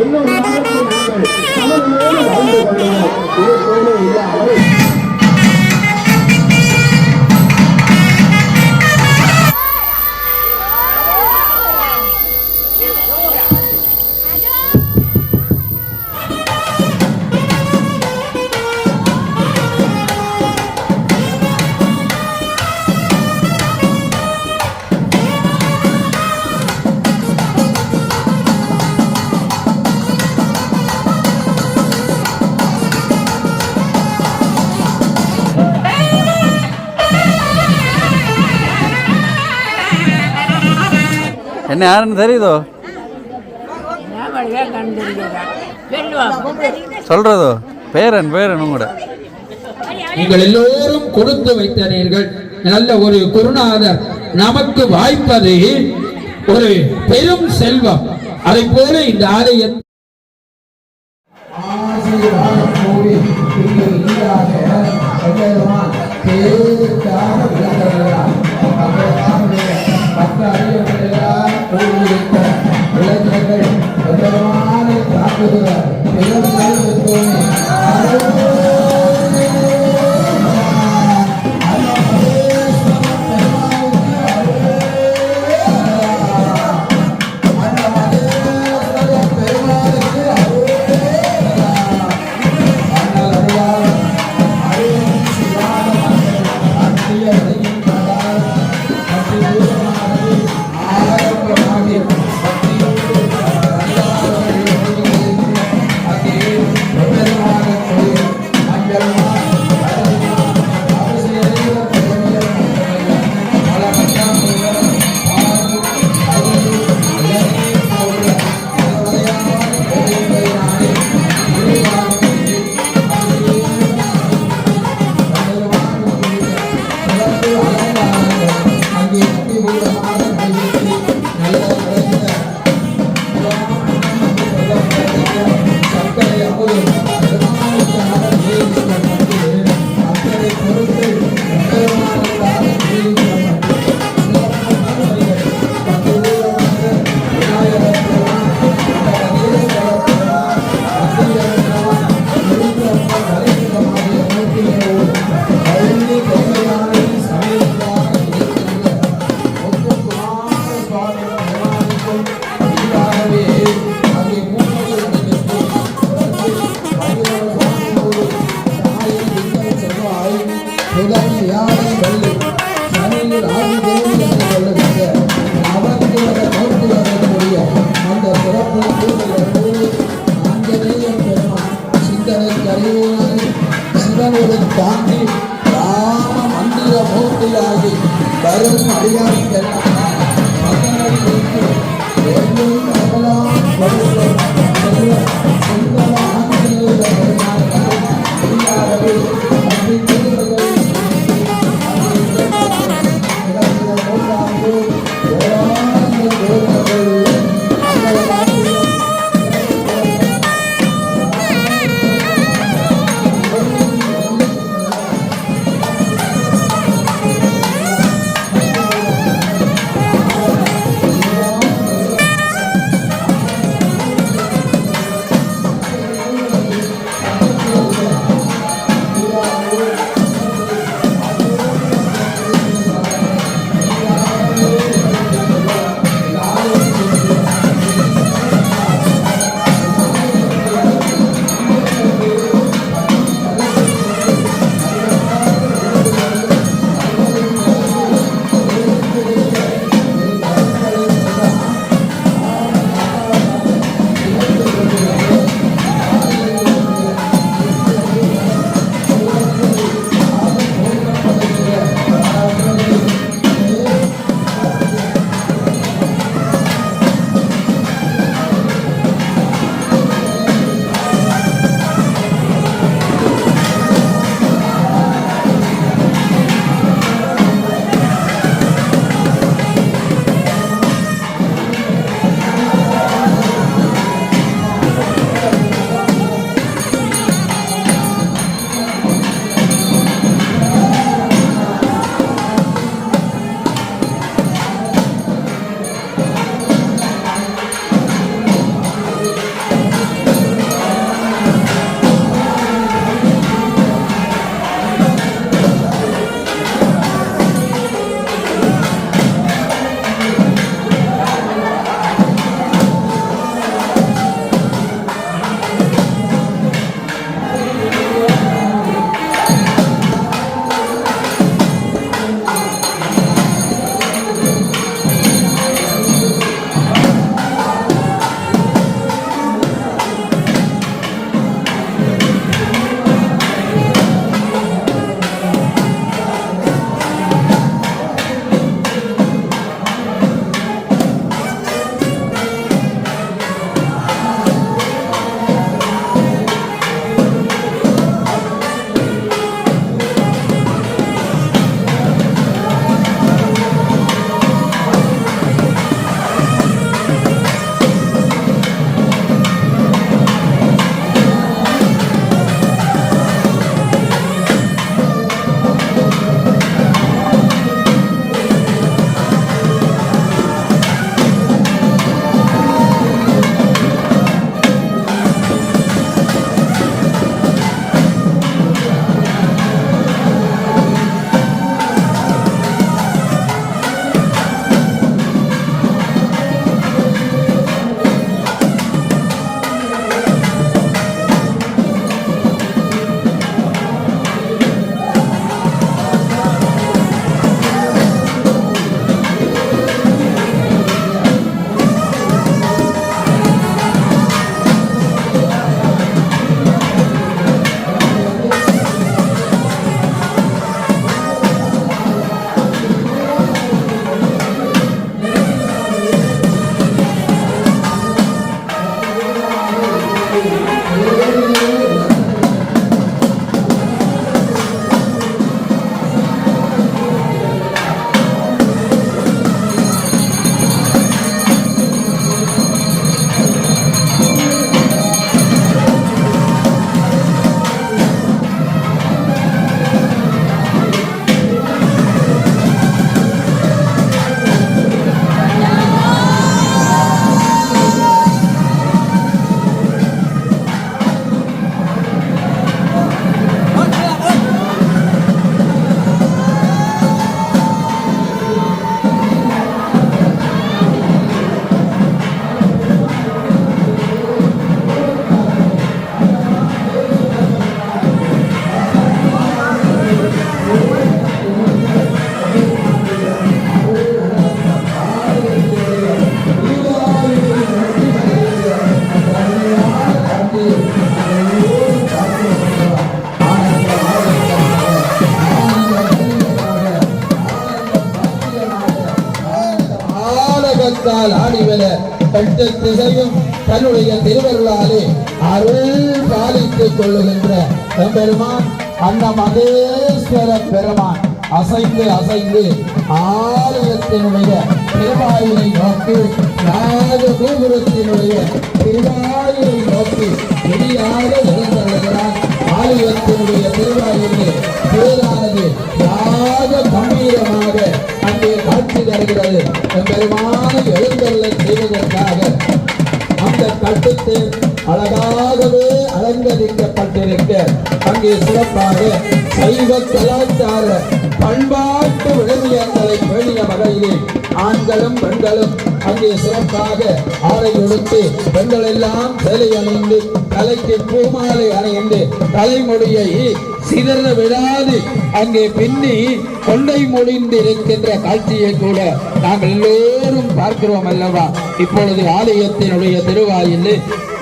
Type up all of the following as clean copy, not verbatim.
இன்னும் நாளைக்கு நாங்கள் தமிழோடு வாழ்ந்து கொள்ளுவோம். இது போல இல்லாமல் என்ன யாருன்னு தெரியுதோ சொல்றதோ பேரன் உங்களோட நீங்கள் எல்லோரும் கொடுத்து வைத்தனீர்கள். நல்ல ஒரு குருநாதர் நமக்கு வாய்ப்பது ஒரு பெரும் செல்வம். அதை போல இந்த ஆலயத்தை தாண்டி ராம மந்திர மூர்த்தியாகி வரும் அடியார்கள் ஆழக்கால் ஆடிவர 8 திசையும் தன்னுடைய திருவருளாலே அருள் பாலித்துக் கொள்ளுகின்ற பெருமான் அன்னமகேஸ்வர பெருமான் அசைந்து ஆலயத்தினுடைய திருவாயிலை நோக்கி ராஜகோபுரத்தினுடைய திருவாயிலை நோக்கி வெளியாக எழுந்தருகிறார். ஆலயத்தினுடைய திருவாயிலே பேரானது ராஜ கம்பீரமாக அங்கே காட்சி தருகிறது. பெருமான எழுந்தருளை செய்வதற்காக அந்த கட்டுத்து அழகாகவே அலங்கரிக்கப்பட்டிருக்க அங்கே சிறப்பாக சைவ கலாச்சார பண்பாட்டு விழுமியங்களை பேணிய வகையிலே ஆண்களும் பெண்களும் அங்கே சிறப்பாக ஆடை கொடுத்து பெண்கள் எல்லாம் சேலை அணிந்து தலைக்கு பூமாலை அணிந்து தலைமுடியை சிதற விடாது அங்கே பின்னி கொண்டை முடிந்து இருக்கின்ற காட்சியை கூட நாங்கள் எல்லோரும் பார்க்கிறோம் அல்லவா. இப்பொழுது ஆலயத்தினுடைய திருவாயில்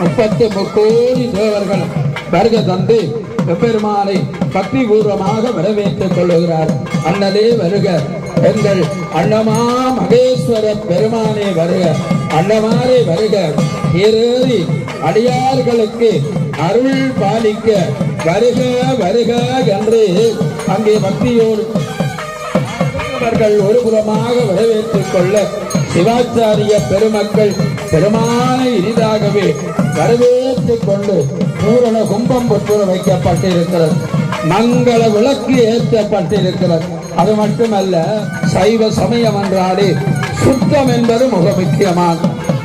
33 கோடி தேவர்கள் வருகை தந்து பெருமானை பக்தி பூர்வமாக வரவேற்றுக் கொள்ளுகிறார். அண்ணலே வருக, எங்கள் அன்னமா மகேஸ்வர பெருமானே வருக, அன்னமாரே வருக, ஏறி அடியார்களுக்கு அருள் பாலிக்க வருக வருக என்று அங்கே பக்தியோடு அவர்கள் ஒருபுறமாக வரவேற்றுக் கொள்ள சிவாச்சாரிய பெருமக்கள் பெருமானை இனிதாகவே வரவேற்றுக் கொண்டு பூரண கும்பம் பொற்புற வைக்கப்பட்டிருக்கிறது. மங்கள விளக்கு ஏற்றப்பட்டிருக்கிறது. அது மட்டுமல்ல, சைவ சமயம் என்றாலே சுத்தம் என்பது மிக முக்கியமான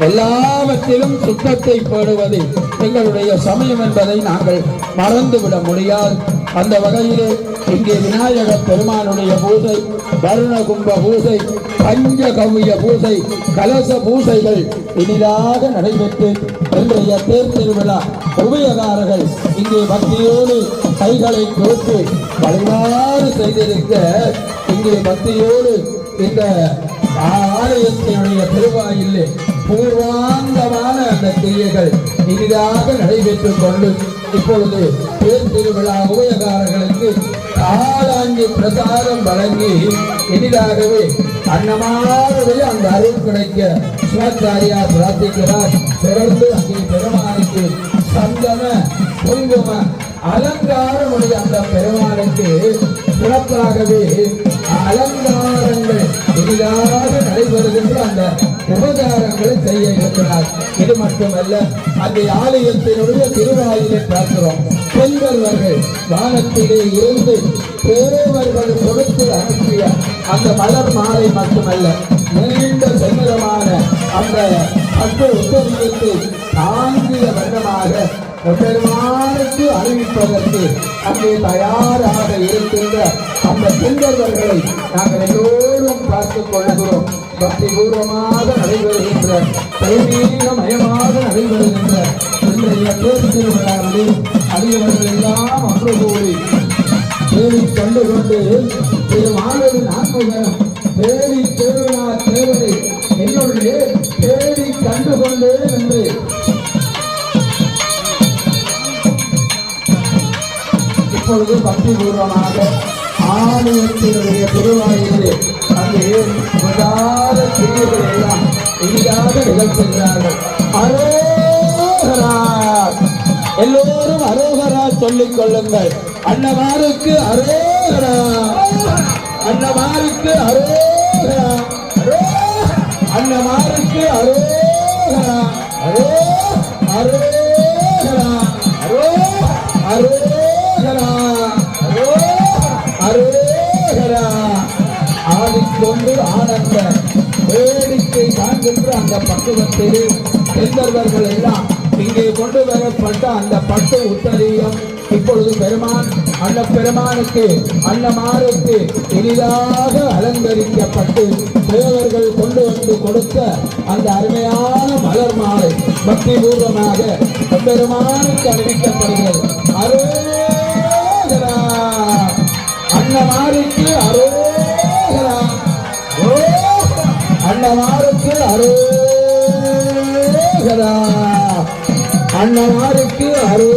எல்லாவற்றிலும் சுத்தத்தை பேணுவது எங்களுடைய சமயம் என்பதை நாங்கள் மறந்துவிட முடியாது. அந்த வகையிலே இங்கே விநாயக பெருமானுடைய பூஜை, வருண கும்ப பூஜை, பஞ்சகவ்ய பூஜை, கலச பூஜைகள் இனிதாக நடைபெற்று இன்றைய தேர் திருவிழா உபயகாரர்கள் இங்கே பக்தியோடு கைகளை கோர்த்து வழிபாடு செய்திருக்க இங்கே பக்தியோடு இந்த ஆலயத்தினுடைய திருவாயில் பூர்வாங்கமான அந்த கிரியைகள் இனிதாக நடைபெற்றுக் கொண்டு இப்பொழுது தேர் திருவிழா உபயகாரர்களுக்கு காலாங்கி பிரசாரம் வழங்கி இனிதாகவே அன்னமாகவே அந்த அருள் கிடைக்க சிவாச்சாரியா பிரார்த்திக்கிறார். தொடர்ந்து அங்கே பெருமானுக்கு சந்தன குங்கும அலங்காரமுடைய அந்த பெருமானுக்கு சிறப்பாகவே அலங்காரங்கள் இனிதாக நடைபெறுகின்ற அந்த உபகாரங்களை செய்ய இருக்கிறார். இது மட்டுமல்ல, அந்த ஆலயத்தினுடைய திருவாயிலை பார்க்கிறோம். பெண்கள்வர்கள் வானத்திலே இருந்து தேவர்கள் கொடுத்து அனுப்பிய அந்த மலர் மாலை மட்டுமல்ல, நீண்ட செம்மரமான அந்த பட்டு உத்தரவியத்தை தாங்கிய வண்ணமாக பெருமானுக்கு அறிவிப்பதற்கு அங்கே தயாராக இருக்கின்ற அந்த பெண்கள்வர்களை நாங்கள் எல்லோரும் பார்த்துக் கொள்கிறோம். பக்தி பூர்வமாக நடைபெறுகின்ற தெய்வீகமயமாக நடைபெறுகின்ற இன்றைய தேர் திருவிழாவில் அடியவர்கள் எல்லாம் ஒன்று கூடி தேடி கண்டு கொண்டு திருமாலின் ஆன்மீகம் தேடி திருவிழா தேவரை என்னுடைய தேடி கண்டு கொண்டு என்று இப்பொழுது பக்தி பூர்வமாக ஆலயத்தினுடைய திருவாயிலே அங்கே விடாத கிரியைகள் எல்லாம் இனிதாக நிகழ்த்துகிறார்கள். அரோகரா, எல்லோரும் அரோகரா சொல்லிக் கொள்ளுங்கள். அன்னமாருக்கு அரோகரா, அன்னமாருக்கு அரோகரா, அன்னமாருக்கு அரோகரா, அரோகரா, அரோகரா, அரோகரா. ஆடிக்கொண்டு ஆனந்த வேடிக்கை காண்கின்ற அந்த பக்குவத்திலே செல்வர்கள் எல்லாம் இங்கே கொண்டு வரப்பட்ட அந்த பட்டு உத்தரீயம் இப்பொழுது பெருமான் அந்த பெருமானுக்கு அன்னமாருக்கு எளிதாக அலங்கரிக்கப்பட்டு தேவர்கள் கொண்டு வந்து கொடுத்த அந்த அருமையான மலர் மாலை பக்தி பூர்வமாக பெருமானுக்கு அறிவிக்கப்படுகிறது. அரோகரா, அன்னமாருக்கு அரோகரா, அன்னமாருக்கு அரோகரா, அன்னமாருக்கு அரோகரா,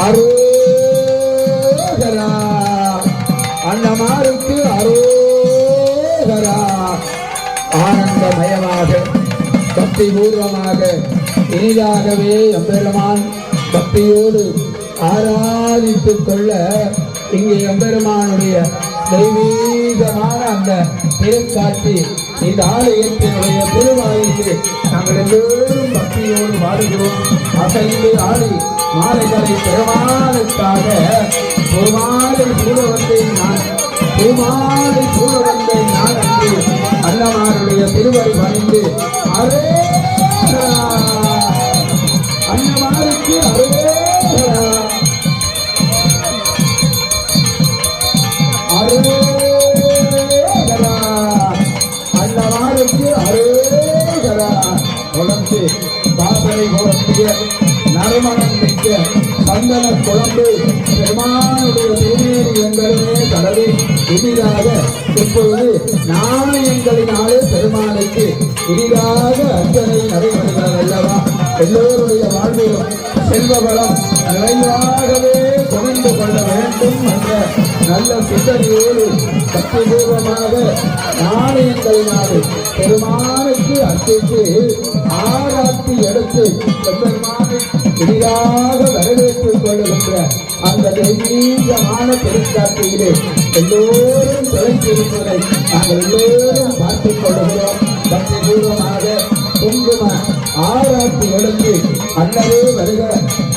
அரோகரா, அன்னமாருக்கு அரோகரா. பக்தி பூர்வமாக இனிதாகவே எம்பெருமான் பக்தியோடு ஆராதித்துக் கொள்ள இங்கே எம்பெருமானுடைய தெய்வீகமான அந்த திருக்காட்சி இந்த ஆலயத்தினுடைய திருவாயிலே நாங்கள் எல்லோரும் பக்தியோடு வாடுகிறோம். அசைந்து ஆடி மாலைகளை பெருமாளுக்காக பூமாலை சூழவந்தை நான் அன்று அன்னமாருடைய திருவடி பணிந்து அன்னமாருக்கு அன்னமாருக்கு தொடர்ந்து பாசனை போலத்திய நறுமணம் மிக்க சந்தன குழம்பு பெருமானுடைய திருநேரி எங்களுமே கடவுள் இனிதாக இப்பொழுது நாணயங்களினாலே பெருமானுக்கு இனிதாக அர்ச்சனை நடைபெறுகிறது அல்லவா. எல்லோருடைய வாழ்விலும் செல்வ வளம் நிறைவாகவே குறைந்து கொள்ள வேண்டும் என்ற நல்ல சிந்தனையோடு பக்திபூர்வமாக நாணயங்களினாலே பெருமானுக்கு அர்ச்சித்து ஆராய்ச்சி எடுத்து பெருமானை இனிதாக வரவேற்றுக் கொள்ளுகின்ற அந்த தெய்வீகமான பெருங்காட்சியிலே எல்லோரும் தொலைத்திருப்பதை நாங்கள் எல்லோரும் பார்த்துக் கொள்ளுகிறோம். பக்தி பூர்வமாக குங்கும ஆராய்ச்சி எடுத்து அண்ணரே வருக,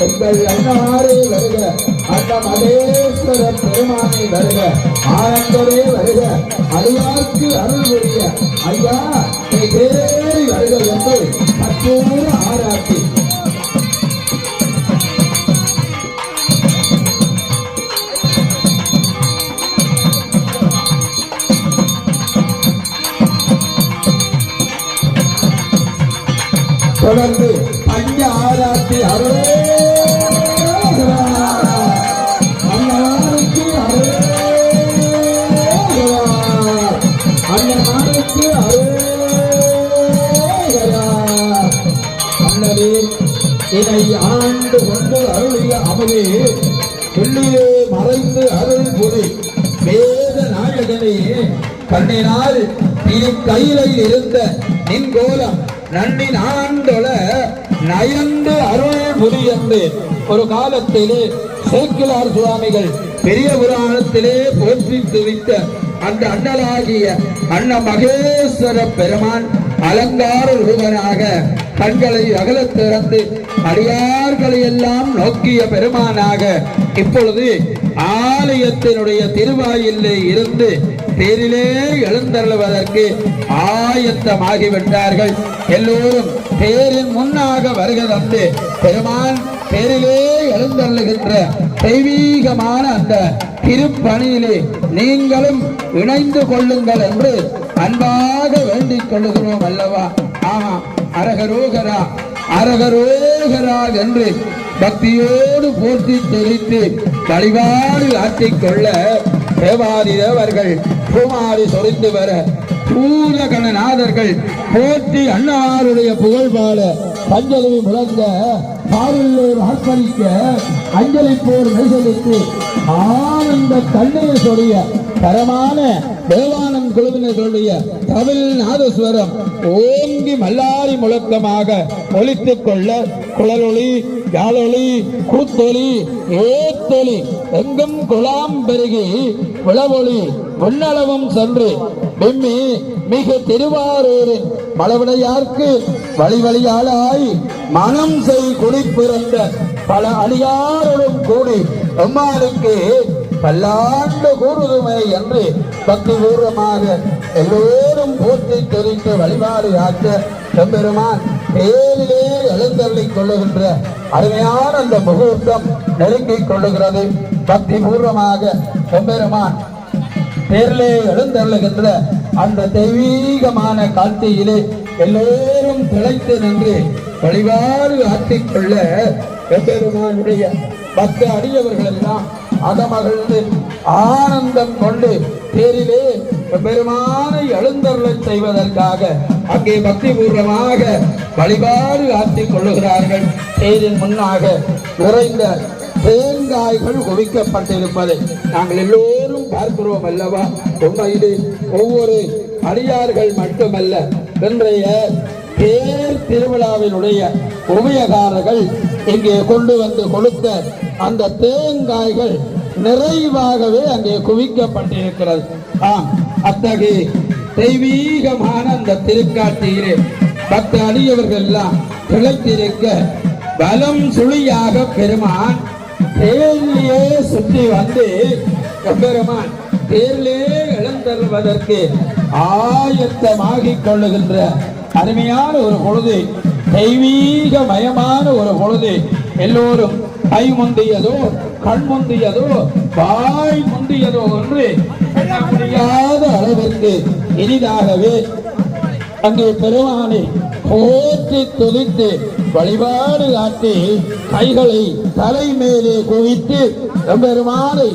எங்கள் அண்ணாரே வருக, அண்ண மகேஸ்வர பெருமானை வருக, ஆனந்தரே வருக, அடியாருக்கு அருள் புரிய ஐயா நீ தேடி வருக என்று அற்புத ஆராய்ச்சி தொடர்ந்து பஞ்ச ஆராய்ச்சி அண்ணனுக்கு அண்ணனுக்கு அண்ணனே இதை ஆண்டு கொண்டு அருளிய அமுதே சொல்லியே மறைந்து அருள் புரி வேத நாயகனே கண்ணினால் இனி கையிலையில் இருந்த நின் கோலம் நன்னின் ஆண்டொல நயந்து அருள் புரியந்து ஒரு காலத்திலே சேக்கிலார் சுவாமிகள் பெரிய புராணத்திலே போற்றி துவித்த அந்த அண்ணலாகிய அண்ண மகேஸ்வர பெருமான் அலங்கார ரூபனாக கண்களை அகலத் திறந்து அடியார்களை எல்லாம் நோக்கிய பெருமானாக இப்பொழுது ஆலயத்தினுடைய திருவாயிலே இருந்து தேரிலே எழுந்தருளுவதற்கு ஆயத்தமாகிவிட்டார்கள். எல்லோரும் தேரின் முன்னாக வருக தந்து பெருமான் தேரிலே எழுந்தருளுகின்ற தெய்வீகமான அந்த திருப்பணியிலே நீங்களும் இணைந்து கொள்ளுங்கள் என்று அன்பாக வேண்டிக் கொள்ளுகிறோம் அல்லவா. ஆமா, அரகரோகரா அரகரோகரா என்று பக்தியோடு போற்றி தெரித்து வழிபாடு ஆற்றிக்கொள்ள தேவாதி தேவர்கள் பூமாரி சொரிந்து வர பூதகணநாதர்கள் போற்றி அண்ணாருடைய புகழ் பாட பஞ்சலி முழங்க பாருள்ளோர் ஆர்ப்பரிக்க அஞ்சலி போர் மெய்சலுக்கு ஆனந்த கண்ணீர் சொரிய தரமான தேவானம் குழுவினர்களுடைய தமிழ் நாதஸ்வரம் ஓங்கி மல்லாரி முழக்கமாக ஒலித்துக் கொள்ள குழலொளி யாழொளி கூத்தொலி ஏத்தொலி எங்கும் குலாம் பெருகி விளவொளி விண்ணளவும் சென்று விம்மி மிக திருவாரூரின் மலவிடையார்க்கு வழி வழியாளாய் மனம் செய் குடி பிறந்த பல அடியாரோடும் கூடி எம்மானுக்கு பல்லாண்டு கூறுதுமை என்று பக்தி பூர்வமாக எல்லோரும் போற்றி தெரிந்து வழிபாடு ஆற்ற எம்பெருமான் தேரிலே எழுந்தருளிக் கொள்ளுகின்ற அருமையான அந்த முகூர்த்தம் நெருங்கிக் கொள்ளுகிறது. பக்தி பூர்வமாக எம்பெருமான் தேரிலே எழுந்தருளுகின்ற அந்த தெய்வீகமான காட்சியிலே எல்லோரும் திளைத்து நின்று வழிபாடு ஆற்றிக்கொள்ள எம்பெருமானுடைய பக்த அடியவர்கள் எல்லாம் அகமகிழ்ந்து ஆனந்தம் கொண்டு தேரிலே பெருமானை எழுந்தருளை செய்வதற்காக அங்கே பக்தி பூர்வமாக வழிபாடு ஆற்றிக் கொள்ளுகிறார்கள். தேரின் முன்னாக நிறைந்த தேங்காய்கள் குவிக்கப்பட்டிருப்பதை நாங்கள் எல்லோரும் பார்க்கிறோம் அல்லவா. உண்மையிலே ஒவ்வொரு அடியார்கள் மட்டுமல்ல, இன்றைய தேர் திருவிழாவினுடைய உபயகாரர்கள் இங்கே கொண்டு வந்து கொடுத்த அந்த தேங்காய்கள் நிறைவாகவே அங்கே குவிக்கப்பட்டிருக்கிறது. அத்தகைய தெய்வீகமான அந்த திருக்காட்சியிலே பக்த அடியவர்கள் எல்லாம் திளைத்திருக்க பலம் சுழியாக பெருமான் தேரிலே சுற்றி வந்து பெருமான் தேரிலே எழுந்தருவதற்கு ஆயத்தமாகிக் கொள்ளுகின்ற அருமையான ஒரு பொழுது, தெய்வீக மயமான ஒரு பொழுது. எல்லோரும் கை முந்தியதோ கண் முந்தியதோ வாய் முந்தியதோ என்று எண்ண முடியாத அளவிற்கு இனிதாகவே அங்கே பெருமானை போற்றி துதித்து வழிபாடு காட்டி கைகளை தலை மேலே குவித்து பெருமானை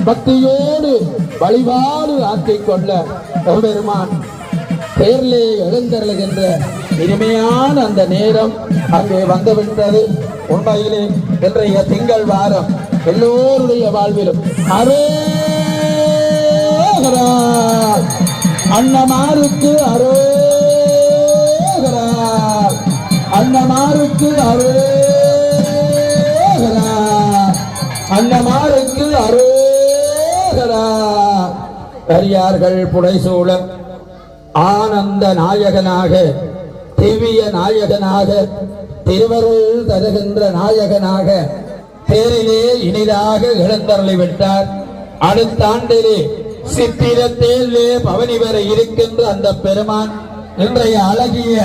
பக்தியோடு வழிபாடு ஆக்கிக் கொள்ள பெருமான் பேர்லே எழுந்தருளுகின்ற இனிமையான அந்த நேரம் அங்கே வந்துவிட்டது. உண்மையிலே இன்றைய திங்கள் வாரம் எல்லோருடைய வாழ்விலும் அரோகரா, அன்னமாருக்கு அரோகரா, அன்னமாருக்கு அரோகரா, அன்னமாருக்கு அரோகரா. பெரியார்கள் புடைசூழ ஆனந்த நாயகனாக, திவ்ய நாயகனாக, திருவருள் தருகின்ற நாயகனாக தேரிலே இனிதாக எழுந்தருளிவிட்டார். அடுத்த ஆண்டிலே சித்திரத்தேரிலே பவனி வர இருக்கின்ற அந்த பெருமான் இன்றைய அழகிய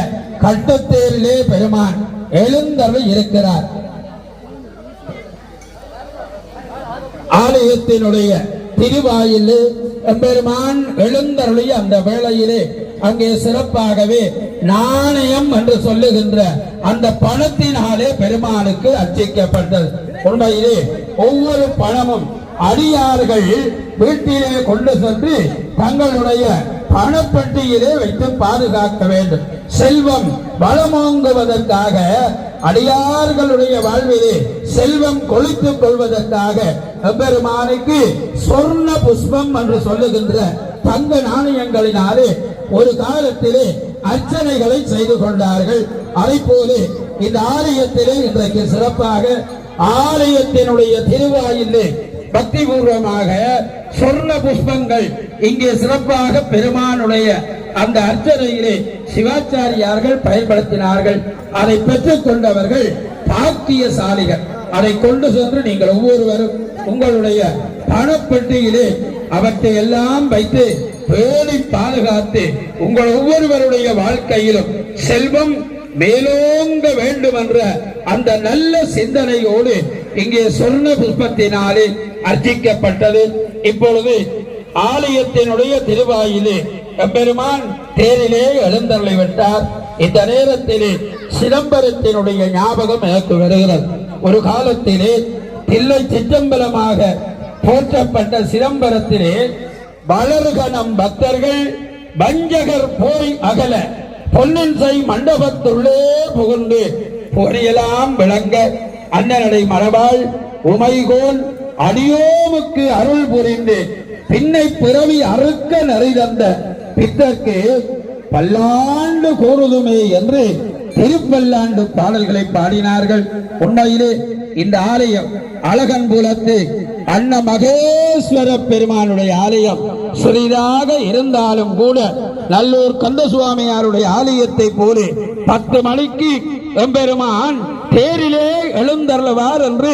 கட்டுத்தேரிலே பெருமான் எழுந்தருளி இருக்கிறார். ஆலயத்தினுடைய திருவாயிலே பெருமான் எழுந்தருளிய அந்த வேளையிலே அங்கே சிறப்பாகவே நாணயம் என்று சொல்லுகின்ற அந்த பணத்தினாலே பெருமானுக்கு அர்ச்சிக்கப்பட்டது. உண்மையிலே ஒவ்வொரு பணமும் அடியார்கள் வீட்டிலே கொண்டு சென்று தங்களுடைய பணப்பட்டியிலே வைத்து பாதுகாக்க வேண்டும். செல்வம் வளமோங்குவதற்காக, அடியார்களுடைய வாழ்விலே செல்வம் கொளித்துக் கொள்வதற்காக பெருமானுக்கு சொர்ண புஷ்பம் என்று சொல்லுகின்ற தங்க நாணயங்களினாலே ஒரு காலத்திலே அர்ச்சனைகளை செய்து கொண்டார்கள். அதை போல இந்த ஆலயத்திலே இன்றைக்கு சிறப்பாக ஆலயத்தினுடைய திருவாயிலே பக்தி பூர்வமாக சொர்ண புஷ்பங்கள் இங்கே சிறப்பாக பெருமானுடைய அந்த அர்ச்சனையிலே சிவாச்சாரியார்கள் பயன்படுத்தினார்கள். அதை பெற்றுக் கொண்டவர்கள் பாக்கியசாலிகள். அதை கொண்டு சென்று நீங்கள் ஒவ்வொருவரும் உங்களுடைய பணப்பெட்டியிலே அவற்றை எல்லாம் வைத்து பேணி பாதுகாத்து உங்கள் ஒவ்வொருவருடைய வாழ்க்கையிலும் செல்வம் மேலோங்க வேண்டும் என்ற அந்த நல்ல சிந்தனையோடு இங்கே சொர்ண புஷ்பத்தினாலே அர்ச்சிக்கப்பட்டது. இப்பொழுது ஆலயத்தினுடைய திருவாயிலே பெருமான் தேரிலே எழுந்தருளி விட்டார். இந்த நேரத்திலே சிதம்பரத்தினுடைய ஞாபகம் எனக்கு வருகிறது. ஒரு காலத்திலே தில்லை சிற்றம்பலமாக போற்றப்பட்ட சிதம்பரத்திலே வளர்கணம் பக்தர்கள் வஞ்சகர் போய் அகல பொன்னின்சை மண்டபத்துள்ளே புகுந்து பொறியெல்லாம் விளங்க அண்ணனடை மரபாள் உமைகோல் அடியோமுக்கு அருள் புரிந்து பின்னை பிறவி அறுக்க நெறிதந்த பித்தற்கு பல்லாண்டு கூறுதுமே என்று திருப்பல்லாண்டு பாடல்களை பாடினார்கள். உண்மையிலே இந்த ஆலயம் அழகன்புலத்து அன்ன மகேஸ்வர பெருமானுடைய ஆலயம் சிறிதாக இருந்தாலும் கூட நல்லூர் கந்தசுவாமியாருடைய ஆலயத்தை போல 10 மணிக்கு எம்பெருமான் தேரிலே எழுந்தருளுவார் என்று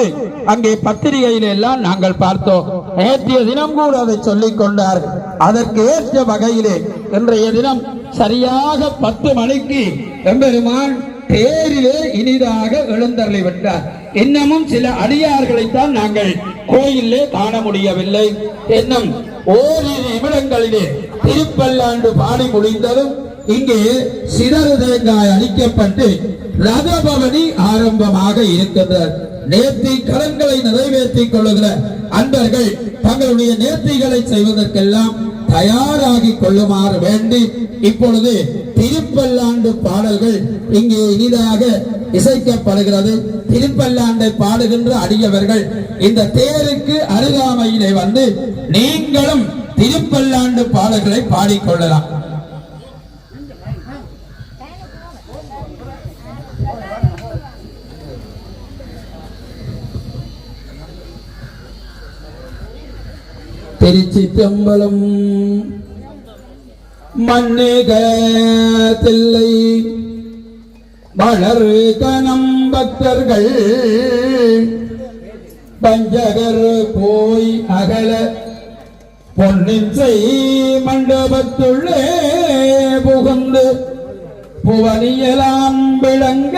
அங்கே பத்திரிகையில எல்லாம் நாங்கள் பார்த்தோம். நேற்றைய தினம் கூட அதை சொல்லிக் கொண்டார்கள். அதற்கு ஏற்ற வகையிலே இன்றைய தினம் சரியாக 10 மணிக்கு எம்பெருமான் தேரிலே இனிதாக எழுந்தருளி விட்டார். இன்னமும் சில அடியார்களைத்தான் நாங்கள் கோயிலே காண முடியவில்லை. இன்னும் ஓரிரு நிமிடங்களிலே திருப்பல்லாண்டு பாடி முடிந்ததும் இங்கே சிதறு தேங்காய் அளிக்கப்பட்டு ரதபவனி ஆரம்பமாக இருக்கின்றது. நேர்த்தி கடன்களை நிறைவேற்றிக் கொள்ளுகிற அன்பர்கள் தங்களுடைய நேர்த்திகளை செய்வதற்கெல்லாம் தயாராகி கொள்ளுமாறு வேண்டி இப்பொழுது திருப்பல்லாண்டு பாடல்கள் இங்கே இனிதாக இசைக்கப்படுகிறது. திருப்பல்லாண்டை பாடுகின்ற அடியவர்கள் இந்த தேருக்கு அருகாமையிலே வந்து நீங்களும் திருப்பல்லாண்டு பாடல்களை பாடிக்கொள்ளலாம். திருச்சிற்றம்பலம். மண்ணுக தில்லை வளர் கணம் பக்தர்கள் பஞ்சகர் போய் அகல பொன்னின் செய் மண்டபத்துள்ளே புகுந்து புவனியலாம் விளங்க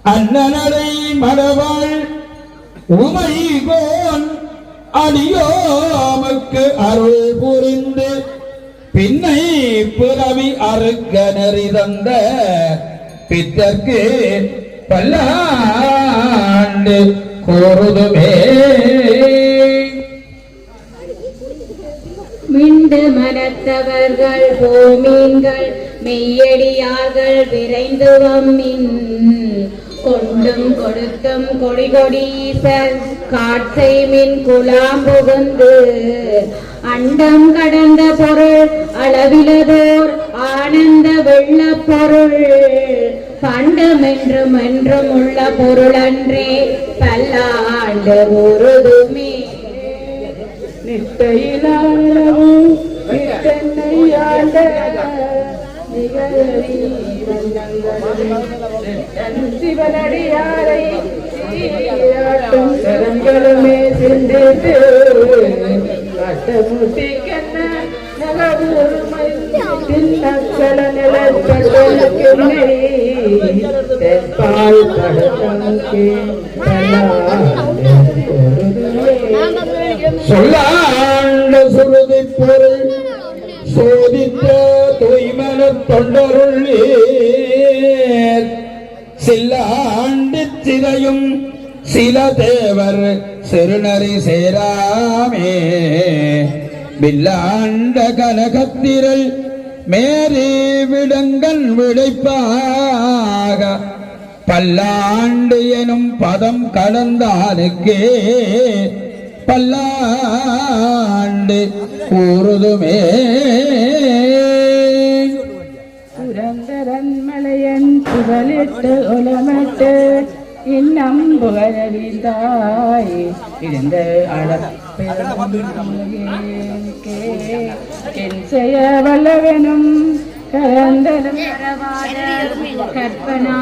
அண்ணனடை மடவாள் உமைகோன் அடியோமக்கு அருள் புரிந்து பின்னை பிறவி அறுக்க நெறிதந்த பித்தர்க்கு பல்லாண்டு கோருதுமே. மிண்டு மனத்தவர்கள் பூமீன்கள் மெய்யடியார்கள் விரைந்து வம்மின் கொண்டும் கொடுத்தும் கொடி கொடீசர் காட்சை மின் குலாம் புகுந்து அண்டம் கடந்த பொருள் அளவிலதோர் ஆனந்த வெள்ள பொருள் பண்டமென்றும் என்றும் உள்ள பொருளன்றே பல்லாண்டு ஒருதுமே. நித்தையிலாளவும் நித்தன்னையாண்ட சிவனடியாரை சீராட்டும் கரங்களுமே சிந்தித்து கட்டமுட்டிக்கண்ண நகவூர்மை சின்னக்கல நிலப்பட்டனக்கிணை தெற்பால் கடத்தனுக்கே சொல்லாண்ட சுருதி பொருள் சோதித்த தூய்மன தொண்டருள்ளே சில்லாண்டு சிதையும் சில தேவர் சிறுநறி சேராமே வில்லாண்ட கனகத்திரள் மேரி விடங்கன் விளைப்பாக பல்லாண்டு எனும் பதம் கலந்தானுக்கே பல்லாண்டு கூறுதுமே. சுரந்தரன் மலையன் புகழிட்டு உலமட்டு இன்னம் புகழறிந்தாய் இருந்த என் செய்ய வல்லவனும் கரந்தனும் கற்பனா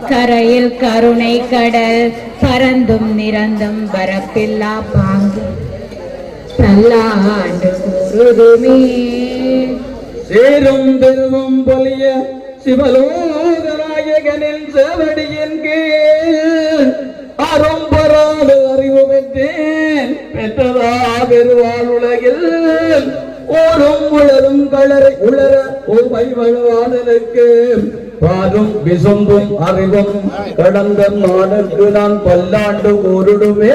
கரையில் கருணை கடல் பரந்தும் நிறந்தும் பரப்பில்லா பாங்கு பல்லாண்டு கூறுதுமே. சேரும் தெருவும் பொலிய சிவலோகநாயகனின் சேவடியின் கீழ் அரும்பராது அறிவு பெற்றேன் பெற்றதா பெருவாள் உலகில் ஓரும் உளரும் களரை உளர ஓமை வழுவானனுக்கு பாரும் விசும்பும் அறிவும் கடந்த நானுக்கு நான் பல்லாண்டு கூறுடுமே.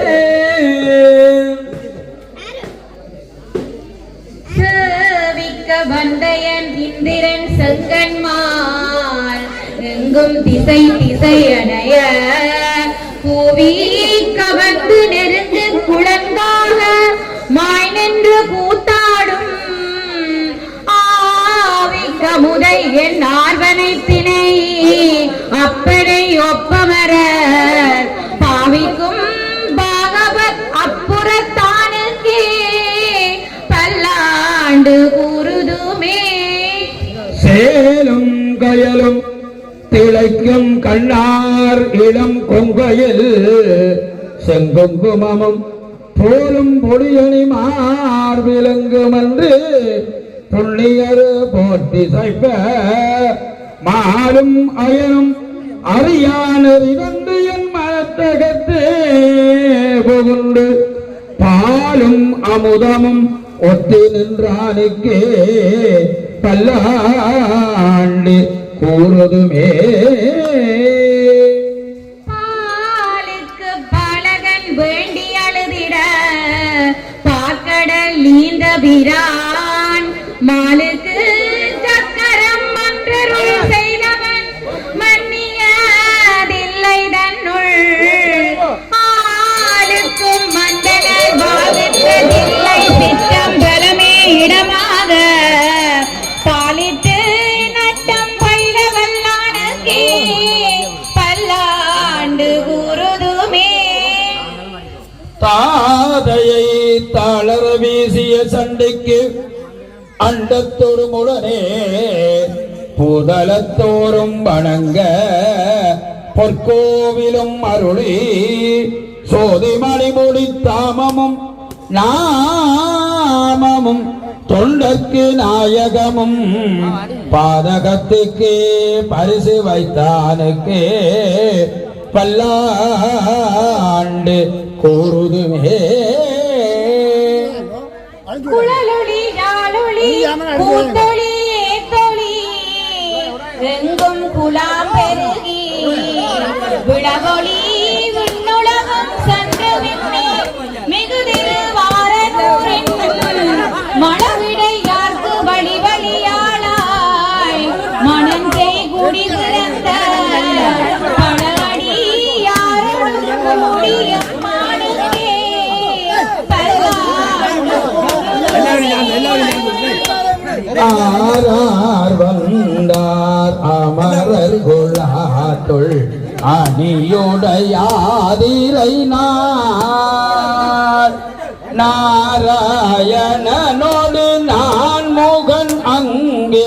வந்தயன் இந்திரன் செங்கன்மால் எங்கும் திசை திசை அணைய பூவி கவர்ந்து நெருங்கு குழந்தாக மாய் நின்று கூத்தாடும் ஆவிக்க முதை என் ஆர்வனை திணை அப்பனை ஒப்பமர பாவிக்கும் பாகவத் அப்புறத்தானுக்கே பல்லாண்டு கூறுதுமே. சேலும் கயலும் திளைக்கும் கண்ணார் இளம் கொங்கையில் செங்குங்குமமும் போலும் பொடியணி மார் விளங்கும் என்று புள்ளியர் போட்டி சைப்ப மாலும் அயனும் அறியானறிவந்து என் மனத்தகத்தே புகுண்டு பாலும் அமுதமும் ஒத்தி நின்றானுக்கே பல்லாண்டு கூறுதுமே. பாலுக்கு பாலகன் வேண்டி அழுதிட பாக்கடல் நீந்த பிரான் மாலுக்கு சக்கரம் மன்றருள் செய்தவன் மன்னியதில்லை தன்னுள் ஆளுக்கும் மந்தனர் பாவித்ததில்லை சித்தம் பலமே இடமாக பாலித்து நட்டம் பயிர வல்லானுக்கே பல்லாண்டு கூறுதுமே. தான் ஆதையை தாளர வீசிய சண்டைக்கு அண்டத்தோறும் உடனே பூதலத்தோறும் வணங்க பொற்கோவிலும் அருளி சோதிமணி மொழி தாமமும் நாமமும் தொண்டர்க்கு நாயகமும் பாதகத்துக்கு பரிசு வைத்தானுக்கு பல்லாண்டு கூறுதுமே. குழலொளி யாழொளி கூத்தொளி ஏத்தொளி எங்கும் குலாம் பெருகி விடவொளி விண்ணுலகம் சென்று விண்ணே மிகுதிருவாரூரின் மணவிடையார்க்கு வழி வழியாளாய் மணஞ்சை குடி பிறந்த பழடி யாரும் கூடிய மானுக்கே ஆரார் வந்தார் அமரர் குலாத்துள் அணியுடையாதிரை நாராயணனோடு நான் முகன் அங்கே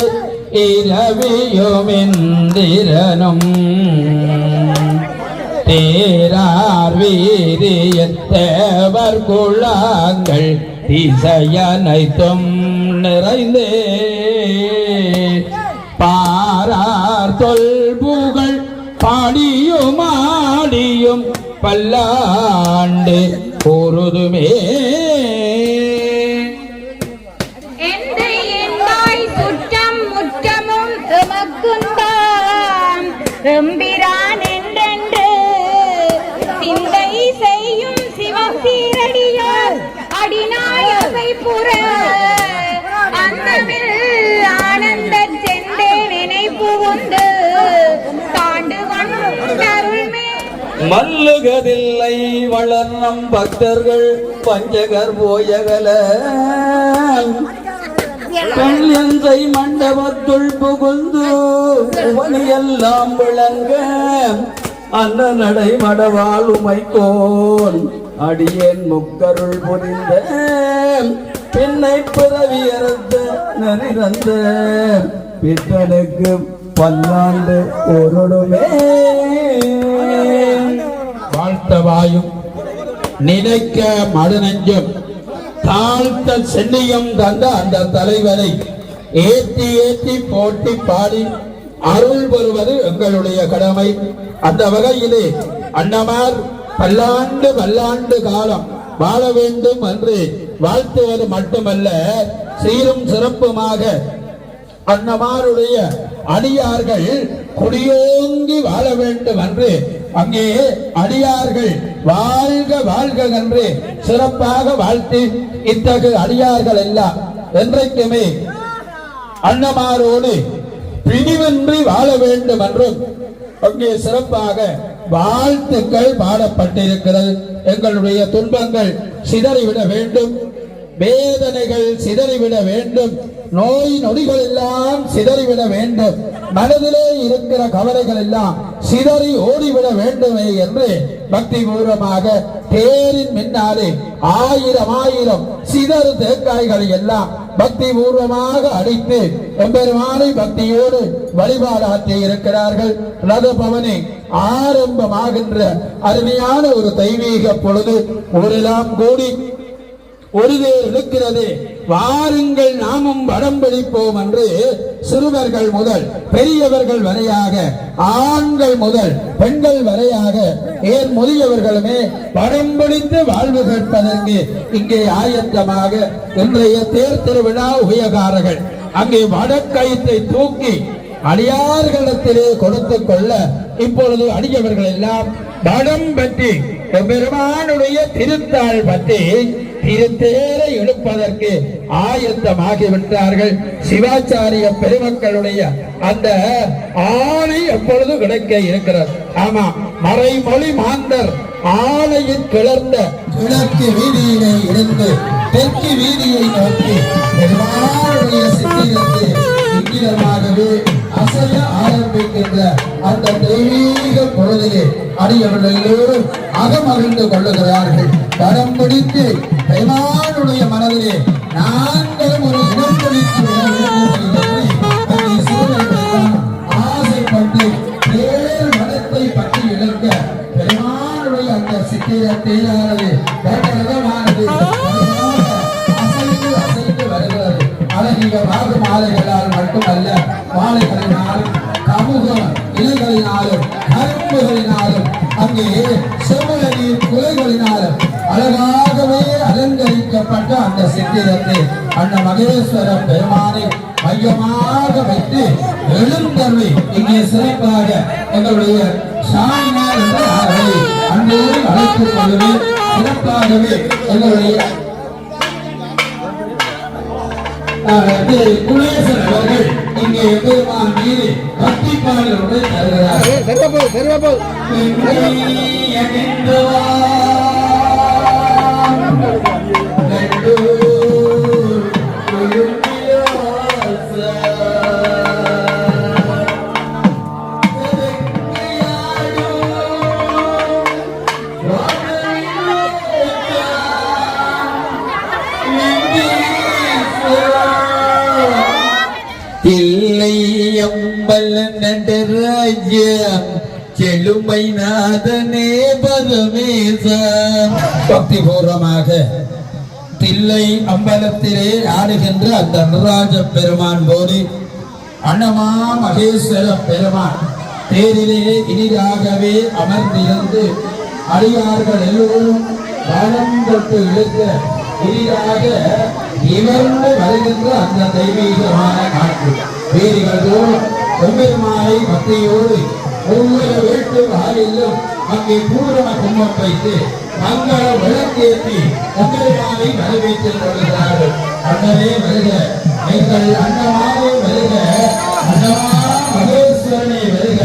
இரவியுமிந்திரனும் தேரார் வீரிய தேவர் குழாங்கள் திசையனைத்தும் நிறைந்தே பாரார் தொல்புகள் பாடியும் ஆடியும் பல்லாண்டு கூறுதுமே. சுற்றம் முற்றமும் எமக்குந்தாம் எம்பிரான் என்றென்று சிந்தை செய்யும் சிவசீரடியார் அடிநாயகை புற அந்தமில் ஆனந்த செந்தே நினைப்பு உண்டு தாண்டு வந்தருள்மே. மல்லுகதில்லை வளர்நம் பக்தர்கள் பஞ்சகர் போயகல பெண்யந்தை மண்டபத்துள் புகுந்து உவனியெல்லாம் விளங்க அந்த நடை மடவாள் உமைக்கோன் அடியேன் முக்கருள் புரிந்த பின்னை பிறவியறுத்த நரிந்த பித்தனுக்கு பல்லாண்டு ஒருடுமே. வாழ்த்தவாயும் நினைக்க மடுநெஞ்சும் தாழ்த்த சென்னியும் தந்த அந்த தலைவரை ஏற்றி ஏற்றி போட்டி பாடி அருள் பெறுவது எங்களுடைய கடமை. அந்த வகையிலே அண்ணமார் பல்லாண்டு பல்லாண்டு காலம் வாழ வேண்டும் என்று வாழ்த்துவது மட்டுமல்ல, சீரும் சிறப்புமாக அண்ணமாருடைய அடியார்கள் குடியோங்கி வாழ வேண்டும் என்று அங்கே அடியார்கள் வாழ்க வாழ்க என்று சிறப்பாக வாழ்த்தி இத்தகைய அடியார்கள் எல்லாம் என்றைக்குமே அண்ணமாரோடு பிரிவின்றி வாழ வேண்டும் என்றும் அங்கே சிறப்பாக வாழ்த்துக்கள் பாடப்பட்டிருக்கிறது. எங்களுடைய துன்பங்கள் சிதறிவிட வேண்டும், வேதனைகள் சிதறிவிட வேண்டும், நோய் நொடிகள் எல்லாம் சிதறிவிட வேண்டும், மனதிலே இருக்கிற கவலைகள் எல்லாம் சிதறி ஓடிவிட வேண்டுமே என்று பக்தி பூர்வமாக தேரின் முன்னாலே ஆயிரம் ஆயிரம் சிதறு தேங்காய்களை எல்லாம் பக்தி பூர்வமாக அடித்து எம்பெருமானை பக்தியோடு வழிபாடாற்றி இருக்கிறார்கள். ரத பவனி ஆரம்பமாகின்ற அருமையான ஒரு தெய்வீக பொழுது ஊரெல்லாம் கூடி ஒருவே இருக்கிறது, வாருங்கள் நாமும் வடம் பிடிப்போம் என்று சிறுவர்கள் முதல் பெரியவர்கள் வரையாக, ஆண்கள் முதல் பெண்கள் வரையாக, ஏன் முதியவர்களுமே வடம் பிடித்து வாழ்வு கேட்பதற்கு இங்கே ஆயத்தமாக இன்றைய தேர் திருவிழா உயகாரர்கள் அங்கே வடக்கயிற்றை தூக்கி அடியார்களிடத்திலே கொடுத்துக் கொள்ள இப்பொழுது அடியவர்கள் எல்லாம் வடம் பற்றி பெருமானுடைய திருத்தாள் பற்றி திருத்தேரை எடுப்பதற்கு ஆயத்தமாகிவிட்டார்கள். சிவாச்சாரிய பெருமக்களுடைய அந்த ஆணை எப்பொழுது கிடைக்க இருக்கிறது. ஆமா, மறைமொழி மாந்தர் ஆணையில் கிளர்ந்த கிழக்கு வீதியிலே இருந்து தெற்கு வீதியை நோக்கி பெருமானுடைய சித்திரத்தை இங்கிலமாகவே அசைய ஆரம்பிக்கின்ற அந்த தெய்வீக பொழுதிலே அடியவர்கள் எல்லோரும் அகமகிழ்ந்து கொள்ளுகிறார்கள். படம் பிடித்து பெருமானுடைய மனதிலே நாங்களும் ஒரு இடம் பிடித்து ஆசைப்பட்டு வேறு மனத்தை பற்றி இழக்க பெருமானுடைய அந்த சித்திரத்திலானது அசைந்து அசைந்து வருகிறது. அழகிய வாகு மாலைகளால் மட்டுமல்ல, மாலைகளினாலும் சமூக இலைகளினாலும் கரும்புகளினாலும் அங்கே செம்மலி குலைகளினாலும் அழகாகவே அலங்கரிக்கப்பட்ட அந்த சித்திரத்தை அந்த மகேஸ்வர பெருமானை மையமாக வைத்து எழுந்தருளி இங்கே சிறப்பாக எங்களுடைய சாமியார் என்ற அன்போடு அழைத்துக் கொள்ளுமே. சிறப்பாகவே எங்களுடைய குலேசன் அவர்கள் இங்கே பெருமான் மீது பக்திப்பாடலோடு தருகிறார். அம்பல நடராஜ செழுமை நாதனே பரமேச. பக்தி பூர்வமாக தில்லை அம்பலத்திலே ஆடுகின்ற அந்த நடராஜ பெருமான் போது அன்னமா மகேஸ்வர பெருமான் தேரிலே இனிதாகவே அமர்ந்திருந்து அடியார்கள் எல்லோரும் பாடம் தொட்டு இழுக்க இனிதாக இவர்ந்து வருகின்ற அந்த தெய்வீகமான காட்சி வீதிகள் தோறும் பெருமாளை பக்தியோடு ஒவ்வொரு வீட்டு வாயிலும் அங்கே பூரண கும்பம் வைத்து மங்கள விளக்கேற்றி பெருமாளை வரவேற்றுக் கொள்கிறார்கள். அண்ணனே வருக, எங்கள் அண்ணமாவே வருக, அண்ணமா மகேஸ்வரனே வருக.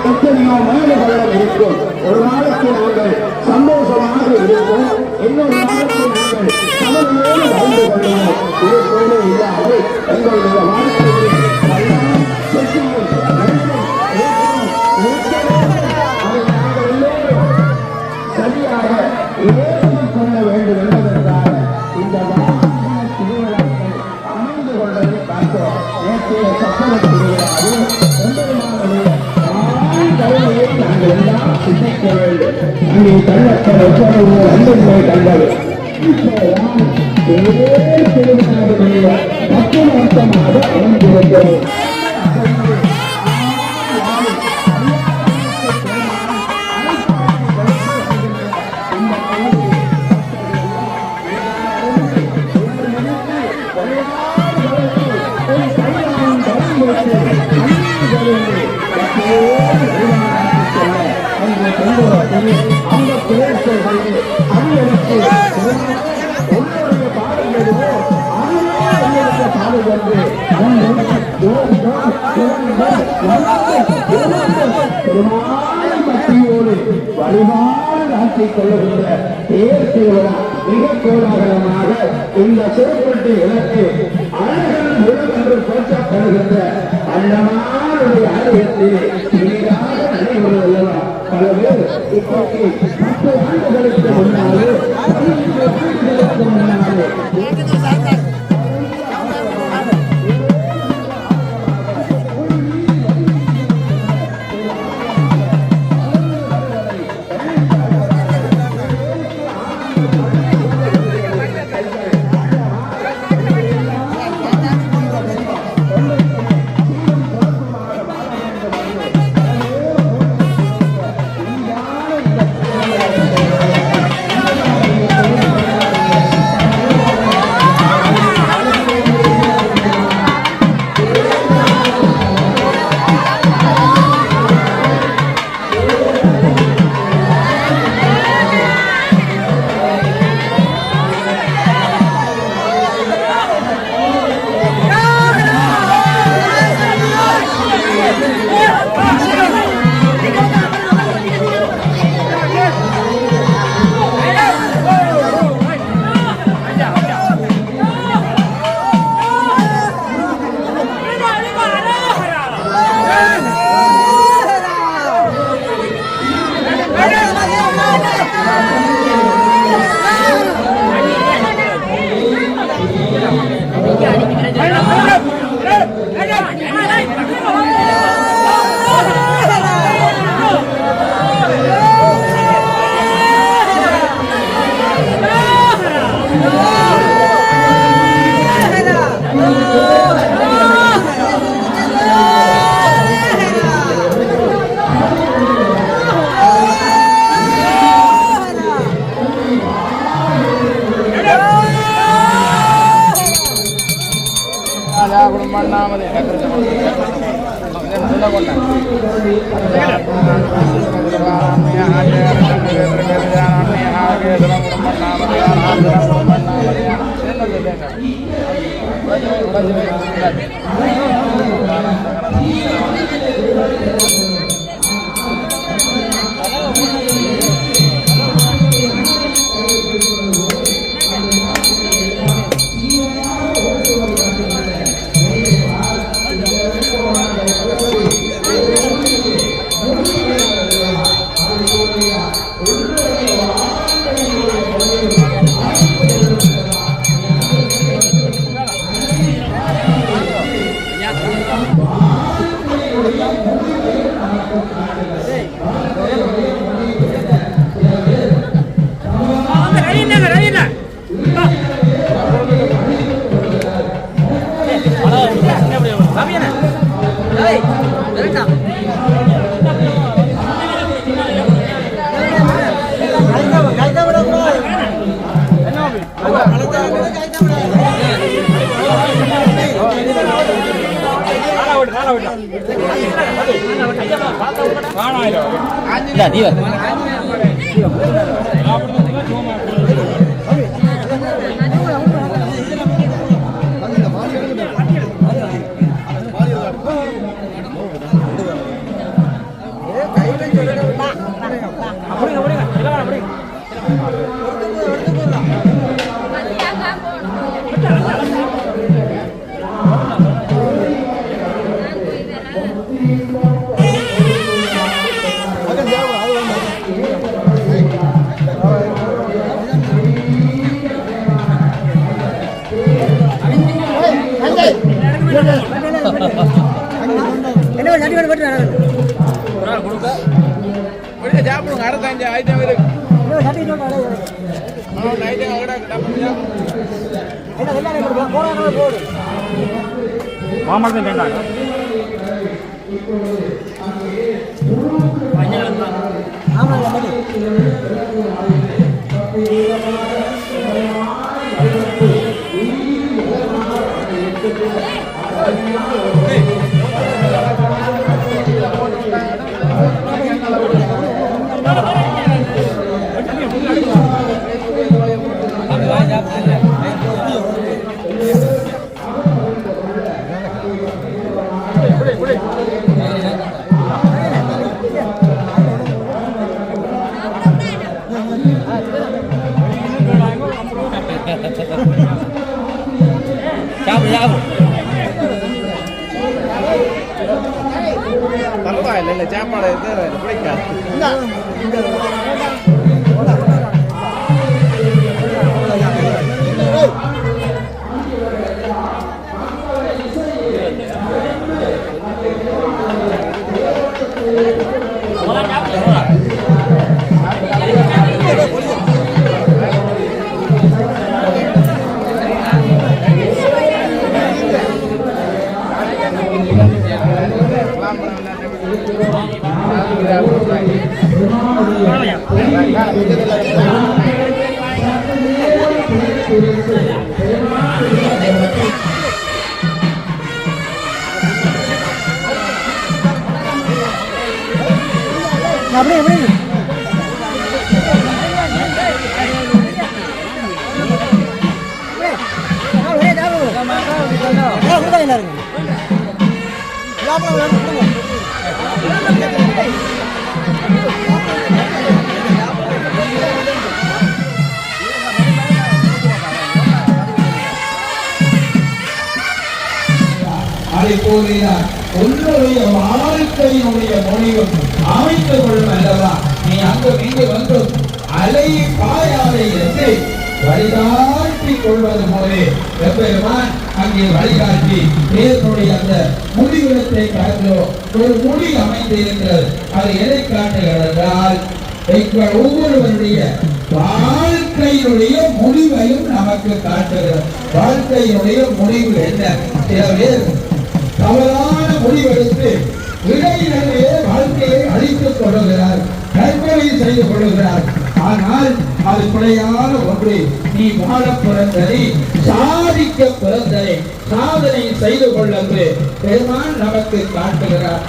எத்தனையோ மைல்களும் இருக்கும். ஒரு நாளைக்கு நாங்கள் சந்தோஷமாக இருக்கும், இன்னொரு நாளைக்கு நாங்கள் சமநிலையோடு வாழ்ந்து கொள்ளுவோம். இது போல இல்லாமல் எங்களுடைய வாழ்க்கையில் சரியாக ஏற்றுக்கொள்ள வேண்டும் என்பதற்காக இந்த திருவிழாக்கள் அமைந்து கொண்டதை பார்த்தோம். நேற்றைய சப்பர திருவிழாவில் நாங்கள் எல்லாம் சிந்திக்க வேண்டும். அங்கே கள்ளப்பட உறவு அன்புகளை கண்டது. திருவிழாவினுடைய தத்துவமாக அமைந்திருக்கிறது. வழிபாடு ஆட்சிக் கொள்ளுகின்ற தேர் திருவிழா மிக கோலாகலமாக இந்த சிறப்பட்டு இலக்கு அழகன் முழு என்று போற்றப்படுகின்ற அண்ணமாருடைய ஆலயத்தில் இனிதாக நடைபெறுவதல்லவா. பல பேர் இப்போது 10 ஆண்டுகளுக்கு முன்னாலே 15 ஆண்டுகளுக்கு முன்னாலே உன்னுடைய வாழ்க்கையினுடைய முடிவும் அமைத்துக் கொள்ளும் அல்லவா. நீ அங்கு இங்கு வந்து அலை பாயாதை என்று வழிகாட்டி கொள்வது போலே எப்பெருமான் அங்கே வழிகாட்டி தேவனுடைய அந்த முடிவிடத்தை காட்டுகிறோம். ஒரு முடி அமைந்திருக்கிறது. அது எதை காட்டுகிறது என்றால் எங்கள் ஒவ்வொருவருடைய வாழ்க்கையினுடைய முடிவையும் நமக்கு காட்டுகிறது. வாழ்க்கையினுடைய முடிவு என்ன? சில பேர் தவறான முடிவெடுத்து இடையிலேயே வாழ்க்கையை அழித்துக் கொள்ளுகிறார், தற்கொலை செய்து கொள்ளுகிறார். ஆனால் அது பிழையான ஒன்று. நீ வாழ பிறந்ததை, சாதிக்க பிறந்ததை, சாதனை செய்து கொள்ள பெருமான் நமக்கு காட்டுகிறார்.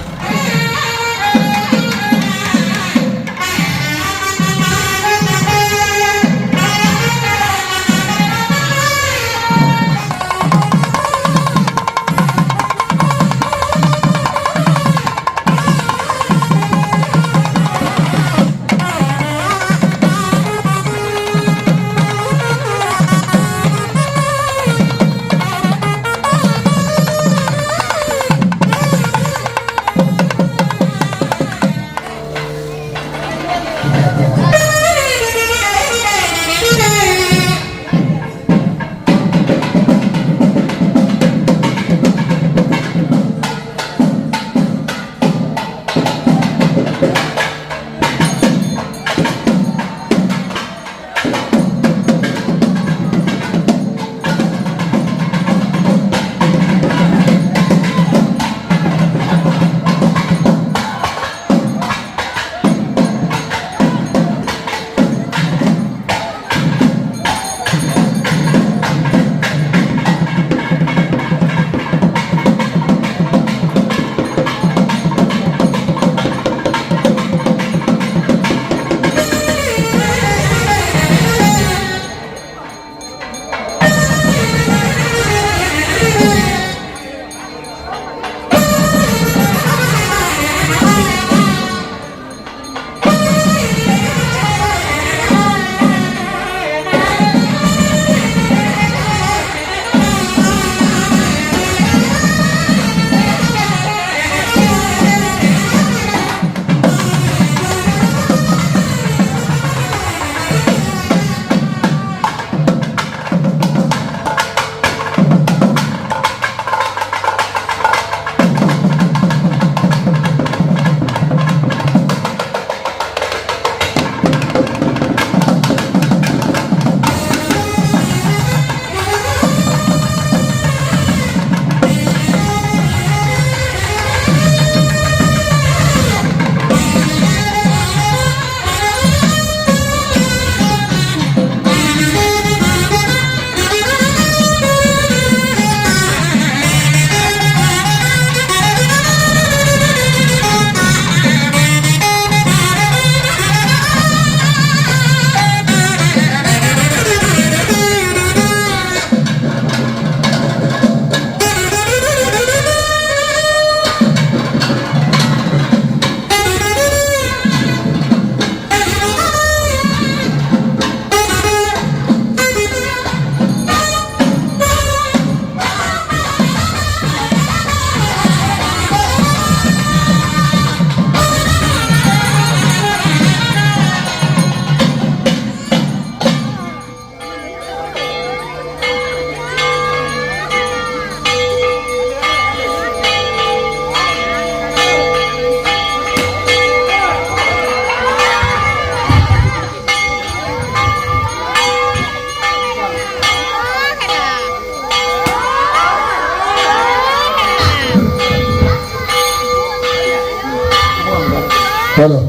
ஹலோ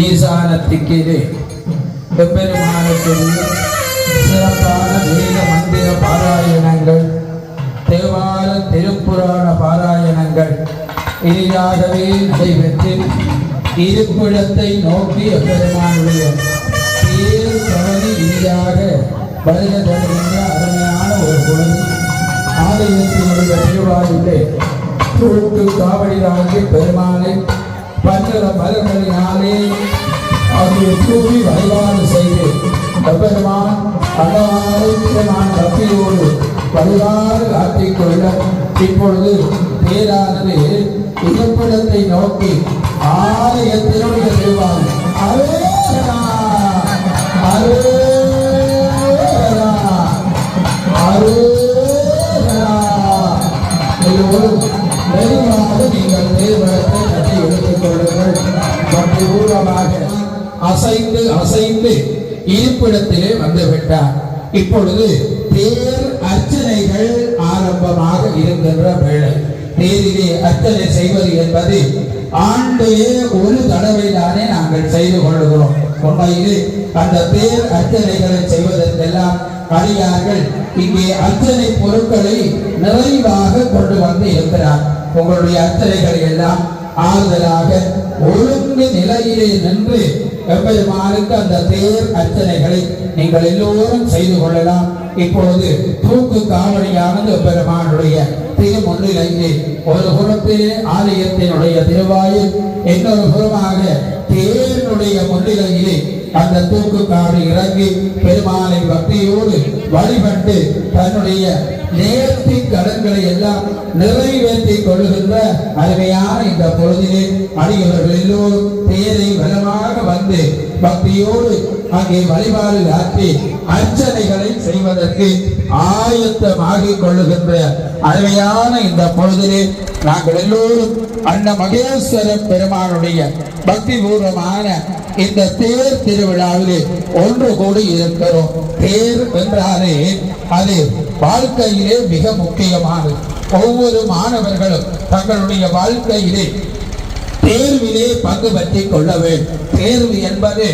ஈசானத்திற்கே பெருமானத்தில் சிறப்பான வேத மந்திர பாராயணங்கள், தேவார திருப்புராண பாராயணங்கள் இனிதாகவே நடைபெற்று இருப்பிடத்தை நோக்கி பெருமானுடைய தேர் கவனி இனிதாக வருக தருகின்ற அருமையான ஒரு பொழுது ஆலயத்தினுடைய திருவாயிலே தூக்கு காவடியாகி பெருமானை பன்னர மலர்களினாலே அவருடைய தூவி வழிபாடு செய்து பெருமான் பல்லவாறு பெருமான் பக்தியோடு வழிபாடு ஆற்றிக்கொள்ள இப்பொழுது பேரானது இருப்பிடத்தை நோக்கி ஆலயத்தினுடைய திருவாய் அரோகரா அரோகரா அரோகரா எல்லோரும் மெதுவாக நீங்கள் தேர்வத்தை கட்டி எடுத்துக் கொள்ளுங்கள். பக்தி பூர்வமாக அசைந்து அசைந்து இருப்பிடத்திலே வந்துவிட்டார். இப்பொழுது தேர் அர்ச்சனைகள் ஆரம்பமாக இருக்கின்ற வேளை. தேரிலே அர்ச்சனை செய்வது என்பது ஆண்டே ஒரு தடவை தானே நாங்கள் செய்து கொள்கிறோம். உண்மையிலே அந்த தேர் அர்ச்சனைகளை செய்வதற்கெல்லாம் அடியார்கள் இங்கே அர்ச்சனை பொருட்களை நிறைவாக கொண்டு வந்து இருக்கிறார். உங்களுடைய அர்ச்சனைகளை எல்லாம் ஆறுதலாக ஒழுங்கு நிலையிலே நின்று எம்பெருமானுக்கு அந்த தேர் அர்ச்சனைகளை நீங்கள் எல்லோரும் செய்து கொள்ளலாம். இப்பொழுது தூக்கு காவடியானது பெருமானுடைய திருமுன்னிலையிலே ஒரு புறத்திலே ஆலயத்தினுடைய திருவாயில், இன்னொரு புறமாக தேரினுடைய முன்னிலையிலே அந்த தூக்கு காவடி இறங்கி பெருமானை பக்தியோடு வழிபட்டு தன்னுடைய நேர்த்தி கடன்களை எல்லாம் நிறைவேற்றி கொள்ளுகின்ற அருமையான இந்த பொழுதிலே அடியவர்கள் எல்லோரும் தேரை வளமாக வந்து பக்தியோடு அங்கே வழிபாடு ஆற்றி அர்ச்சனைகளை செய்வதற்கு ஆயத்தமாகிக் கொள்ளுகின்ற அருமையான இந்த பொழுதிலே நாங்கள் எல்லோரும் அன்ன மகேஸ்வர பெருமானுடைய பக்தி பூர்வமான இந்த தேர் திருவிழாவிலே ஒன்று கூடி இருக்கிறோம். தேர் என்றாலே அது வாழ்க்கையிலே மிக முக்கியமானது. ஒவ்வொரு மாணவர்களும் தங்களுடைய வாழ்க்கையிலே தேர்விலே பங்கு பற்றிக் கொள்ள வேண்டும். தேர்வு என்பது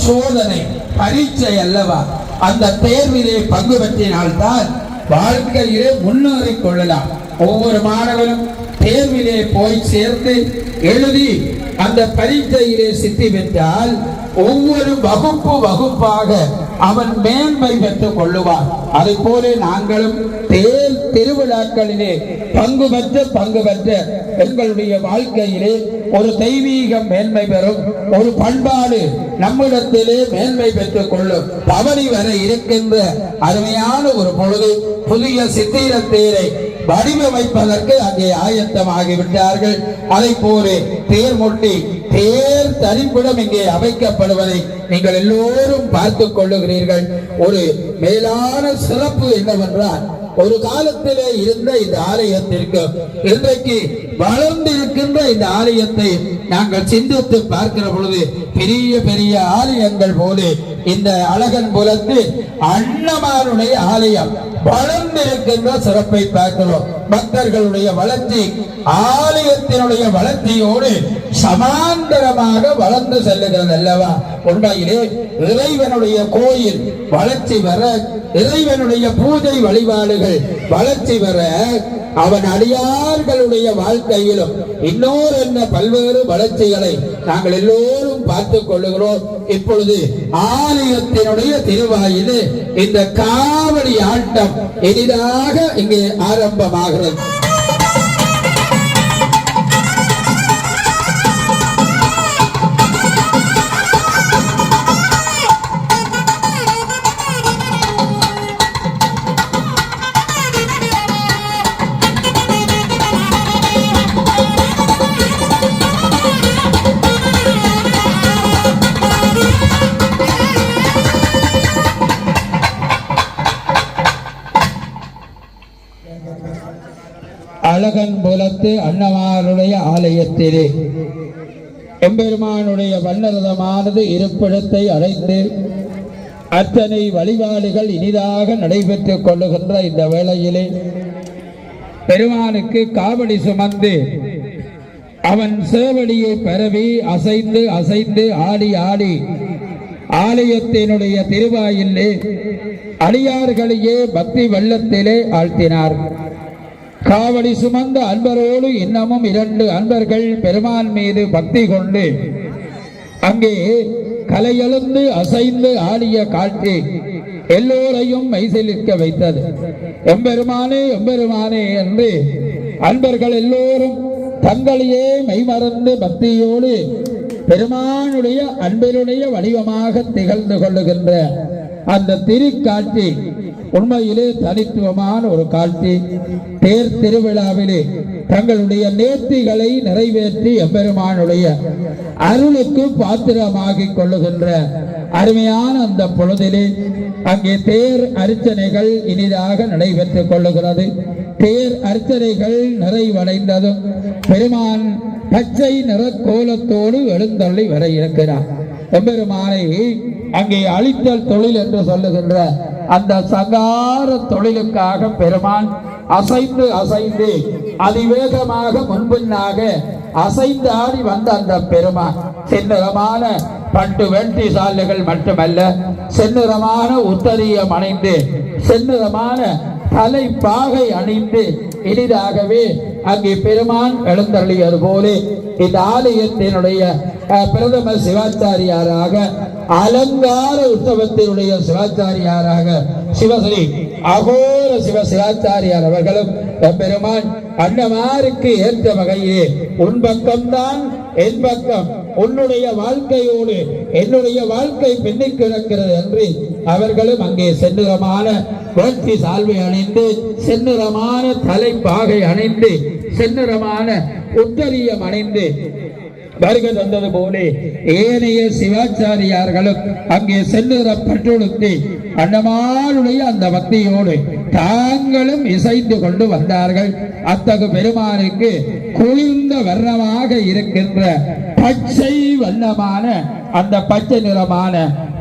சோதனை, பரீட்சை அல்லவா? அந்த தேர்விலே பங்கு பற்றினால்தான் வாழ்க்கையிலே முன்னேறிக் கொள்ளலாம். ஒவ்வொரு மாணவனும் தேர்விலே போய் சேர்ந்து எழுதி அந்த பரீட்சையிலே சித்தி பெற்றால் ஒவ்வொரு வகுப்பாக அவன் மேன்மை பெற்றுக் கொள்ளுவான். அதை போல நாங்களும் தேர் திருவிழாக்களிலே பங்கு பெற்ற எங்களுடைய வாழ்க்கையிலே ஒரு தெய்வீகம் மேன்மை பெறும், ஒரு பண்பாடு நம்மிடத்திலே மேன்மை பெற்றுக் கொள்ளும். தவறி வர இருக்கின்ற அருமையான ஒரு பொழுது புதிய சித்திர தேரை வடிவமைப்பதற்கு அங்கே ஆயத்தமாகிவிட்டார்கள். அதை போல தேர் முட்டி தேர் தரிப்பிடம் இங்கே அமைக்கப்படுவதை நீங்கள் எல்லோரும் பார்த்துக் கொள்ளுகிறீர்கள். ஒரு மேலான சிறப்பு என்னவென்றால், ஒரு காலத்திலே இருந்த இந்த ஆலயத்திற்கு இன்றைக்கு வளர்ந்திருக்கின்ற இந்த ஆலயத்தை நாங்கள் சிந்தித்து பார்க்கிற பொழுது பெரிய பெரிய ஆலயங்கள் போல இந்த அழகன் புலத்து அண்ணமாருடைய ஆலயம் வளர்ந்திருக்கின்ற சிறப்பை பார்க்கிறோம். பக்தர்களுடைய வளர்ச்சி ஆலயத்தினுடைய வளர்ச்சியோடு சமாந்தரமாக வளர்ந்து செல்லுகிறது அல்லவா? உண்மையிலே இறைவனுடைய கோயில் வளர்ச்சி வர, இறைவனுடைய பூஜை வழிபாடுகள் வளர்ச்சி வர, அவன் அடியார்களுடைய வாழ்க்கையிலும் இன்னொரு என்ன பல்வேறு வளர்ச்சிகளை நாங்கள் எல்லோரும் பார்த்துக் கொள்ளுகிறோம். இப்பொழுது ஆலயத்தினுடைய திருவாயிலே இந்த காவடி ஆட்டம் எளிதாக இங்கே ஆரம்பமாகிறது. அழகன்புலத்து அன்னமாருடைய ஆலயத்திலே எம்பெருமானுடைய வண்ணரதமானது இருப்பிடத்தை அடைந்து அத்தனை வழிபாடுகள் இனிதாக நடைபெற்றுக் கொள்ளுகின்ற இந்த வேளையிலே பெருமானுக்கு காவடி சுமந்து அவன் சேவடியை பரவி அசைந்து அசைந்து ஆடி ஆடி ஆலயத்தினுடைய திருவாயிலே அடியார்களையே பக்தி வெள்ளத்திலே ஆழ்த்தினார். காவடி சுமந்த அன்பரோடு இன்னமும் 2 அன்பர்கள் பெருமான் மீது பக்தி கொண்டு அங்கே கலையெழுந்து அசைந்து ஆடிய காட்சி எல்லோரையும் மெய்சிலிர்க்க வைத்தது. எம்பெருமானே எம்பெருமானே என்று அன்பர்கள் எல்லோரும் தங்களையே மெய்மறந்து பக்தியோடு பெருமானுடைய அன்பினுடைய வடிவமாக திகழ்ந்து கொள்ளுகின்ற அந்த திருக்காட்சி உண்மையிலே தனித்துவமான ஒரு காட்சி. தேர் திருவிழாவிலே தங்களுடைய நேர்த்திகளை நிறைவேற்றி எம்பெருமானுடைய அருளுக்கு பாத்திரமாகிக் கொள்ளுகின்ற அருமையான அந்த பொழுதிலே அங்கே தேர் அர்ச்சனைகள் இனிதாக நடைபெற்றுக் கொள்ளுகிறது. தேர் அர்ச்சனைகள் நிறைவடைந்ததும் பெருமான் பச்சை நிற கோலத்தோடு எழுந்தள்ளி வர இருக்கிறார். எம்பெருமானை அங்கே அழித்தல் தொழில் என்று சொல்லுகின்ற அந்த சங்கார தொழிலுக்காக பெருமான் அசைந்து அசைந்து அதிவேகமாக முன்பின்னாக அசைந்து ஆடி வந்த அந்த பெருமான் செந்நிறமான பட்டு வெட்டி சாலைகள் மட்டுமல்ல, செந்நிறமான உத்தரியம் அணிந்து செந்நிறமான தலை பாகை அணிந்து எளிதாகவே அங்கே பெருமான் எழுந்தருளியது போலே இந்த ஆலயத்தினுடைய பிரதம சிவாச்சாரியாராக அலங்கார உற்சவத்தினுடைய சிவாச்சாரியாராக சிவஸ்ரீ அகோர சிவ சிவாச்சாரியார் அவர்களும் பெருமான் அன்னமாருக்கு ஏற்ற வகையிலே உன் பக்கம்தான் என் பக்கம், உன்னுடைய வாழ்க்கையோடு என்னுடைய வாழ்க்கை பின்னி கிடக்கிறது என்று அவர்களும் அங்கே செந்நிறமான வேட்டி சால்வை அணிந்து செந்நிறமான தலைப்பாகை அணிந்து செந்நிறமான உத்தரியம் அணிந்து வருகை தந்தது போலே ஏனைய சிவாச்சாரியார்களும் அங்கே செந்நிற பட்டுடுத்தி அன்னமாருடைய அந்த பக்தியோடு தாங்களும் இசைந்து கொண்டு வந்தார்கள். அத்தகு பெருமானுக்கு குளிர்ந்த வர்ணமாக இருக்கின்ற பச்சை வண்ணமான அந்த பச்சை நிறமான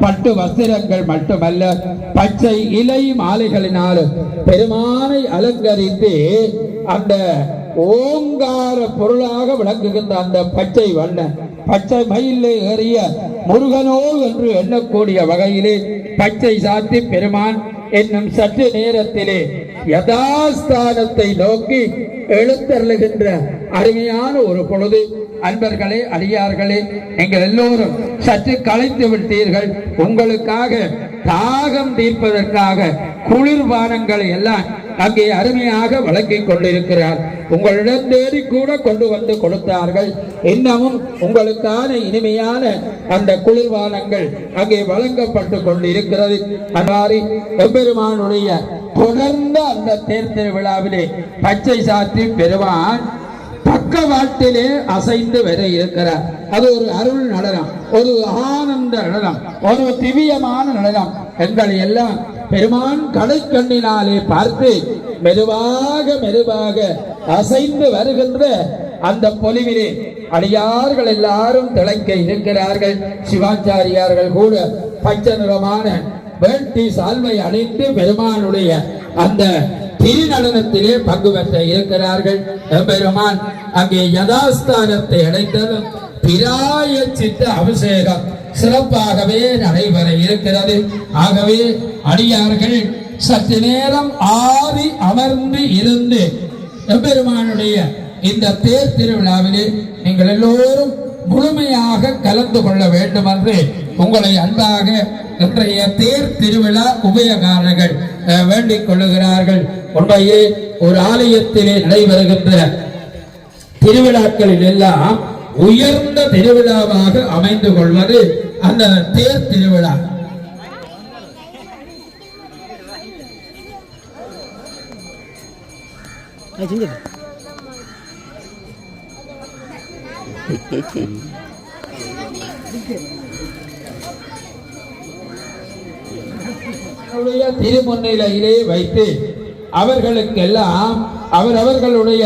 பட்டு வஸ்திரங்கள் மட்டுமல்ல, பச்சை இலை மாலைகளினாலும் பெருமானை அலங்கரித்து அந்த ஓங்கார பொருளாக விளங்குகின்ற அந்த பச்சை வண்ண பச்சை மயிலே ஏறிய முருகனோ என்று எண்ணக்கூடிய வகையிலே பச்சை சாத்தி பெருமான் என்னும் சற்று நேரத்திலே யதாஸ்தானத்தை நோக்கி எழுத்தருளுகின்ற அருமையான ஒரு பொழுது. அன்பர்களே, அடியார்களே, நீங்கள் எல்லோரும் சற்று களைத்து விட்டீர்கள். உங்களுக்காக தாகம் தீர்ப்பதற்காக குளிர்பானங்களை எல்லாம் அங்கே அருமையாக வழங்கிக் கொண்டிருக்கிறார். உங்களிடம் தேடி கூட கொண்டு வந்து கொடுத்தார்கள். இன்னமும் உங்களுக்கான இனிமையான அந்த குளிர்பானங்கள் அங்கே வழங்கப்பட்டு கொண்டிருக்கிறது. அவ்வாறு எம்பெருமானுடைய தொடர்ந்த அந்த தேர் திருவிழாவிலே பச்சை சாத்தி பெருமான் பக்கவாட்டிலே அசைந்து வர இருக்கிறார். அது ஒரு அருள் நடனம், ஒரு ஆனந்த நடனம், ஒரு திவ்யமான நடனம். எங்களை எல்லாம் பெருமான் கடைக்கண்ணினாலே பார்த்து மெதுவாக மெதுவாக அசைந்து வருகின்ற அந்த பொலிவிலே அடியார்கள் எல்லாரும் திளைக்க இருக்கிறார்கள். சிவாச்சாரியார்கள் கூட பச்சை நிறமான வேட்டி சால்வை அணிந்து பெருமானுடைய அந்த திருநடனத்திலே பங்கு பெற்ற இருக்கிறார்கள். பெருமான் அங்கே யதாஸ்தானத்தை அடைந்ததும் பிராய சித்த அபிஷேகம் சிறப்பாகவே நடைபெற இருக்கிறது. ஆகவே அடியார்கள் சற்று நேரம் ஆறி அமர்ந்து இருந்து எம்பெருமானுடைய இந்த தேர் திருவிழாவிலே நீங்கள் எல்லோரும் முழுமையாக கலந்து கொள்ள வேண்டும் என்று உங்களை அன்பாக இன்றைய தேர் திருவிழா உபயகாரர்கள் வேண்டிக் கொள்ளுகிறார்கள். உண்மையே ஒரு ஆலயத்திலே நடைபெறுகின்ற திருவிழாக்களில் எல்லாம் உயர்ந்த திருவிழாவாக அமைந்து கொள்வது அந்த தேர் திருவிழா. திருமுன்னிலையிலே வைத்து அவர்களுக்கெல்லாம் அவர்களுடைய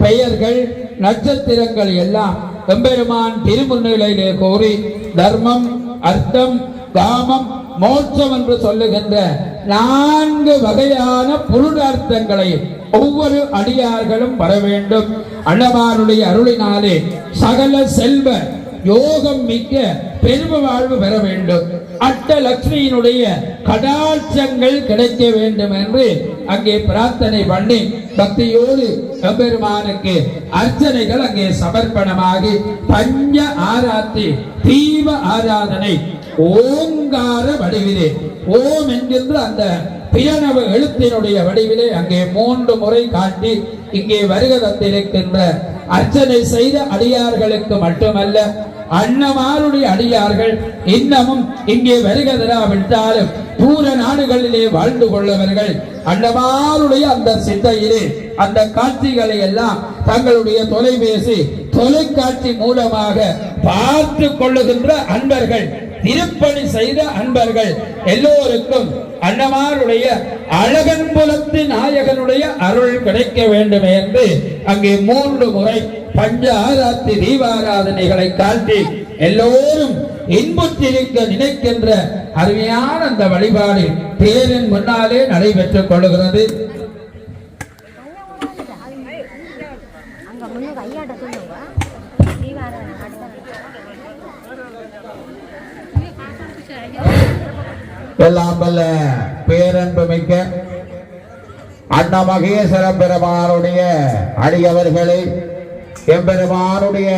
பெயர்கள் நட்சத்திரங்கள் எல்லாம் எம்பெருமான் திருமுன்னிலையிலே கோரி தர்மம், அர்த்தம், காமம், மோட்சம் என்று சொல்லுகின்ற 4 வகையான புருடார்த்தங்களை ஒவ்வொரு அடியார்களும் வர வேண்டும். அண்ணமாருடைய அருளினாலே சகல செல்வ யோகம் மிக்க பெரும வாழ்வு பெற வேண்டும். அட்டலட்சுமியினுடைய கடாட்சங்கள் கிடைக்க வேண்டும் என்று அங்கே பிரார்த்தனை பண்ணி பக்தியோடு எம்பெருமானுக்கு அர்ச்சனைகள் அங்கே சமர்ப்பணமாகி பஞ்ச ஆராத்தி தீப ஆராதனை ஓங்கார வடிவிலே ஓம் என்கின்ற அந்த பிரணவ எழுத்தினுடைய வடிவிலே அங்கே 3 முறை காட்டி இங்கே வருகை தந்திருக்கின்ற அர்ச்சனை செய்த அடியார்களுக்கு மட்டுமல்ல, அண்ணமாருடைய அடியார்கள் இன்னமும் இங்கே வருகை தராவிட்டாலும் தூர நாடுகளிலே வாழ்ந்து கொள்ளவர்கள் அண்ணமாருடைய அந்த சிந்தையிலே அந்த காட்சிகளை எல்லாம் தங்களுடைய தொலைபேசி தொலைக்காட்சி மூலமாக பார்த்து கொள்ளுகின்ற அன்பர்கள், திருப்பணி செய்த அன்பர்கள் எல்லோருக்கும் அண்ணமாருடைய அழகன்புலத்து நாயகனுடைய அருள் கிடைக்க வேண்டும் என்று அங்கே 3 முறை பஞ்ச ஆராத்தி தீபாராதனைகளை காட்டி எல்லோரும் இன்புற்றிருக்க நினைக்கின்ற அருமையான அந்த வழிபாடு தேரின் முன்னாலே நடைபெற்றுக் கொள்கிறது. எல்லாம் வல்ல பேரன்பு மிக்க அண்ணா மகேஸ்வர பெருமானுடைய அடியவர்களை எம்பெருமானுடைய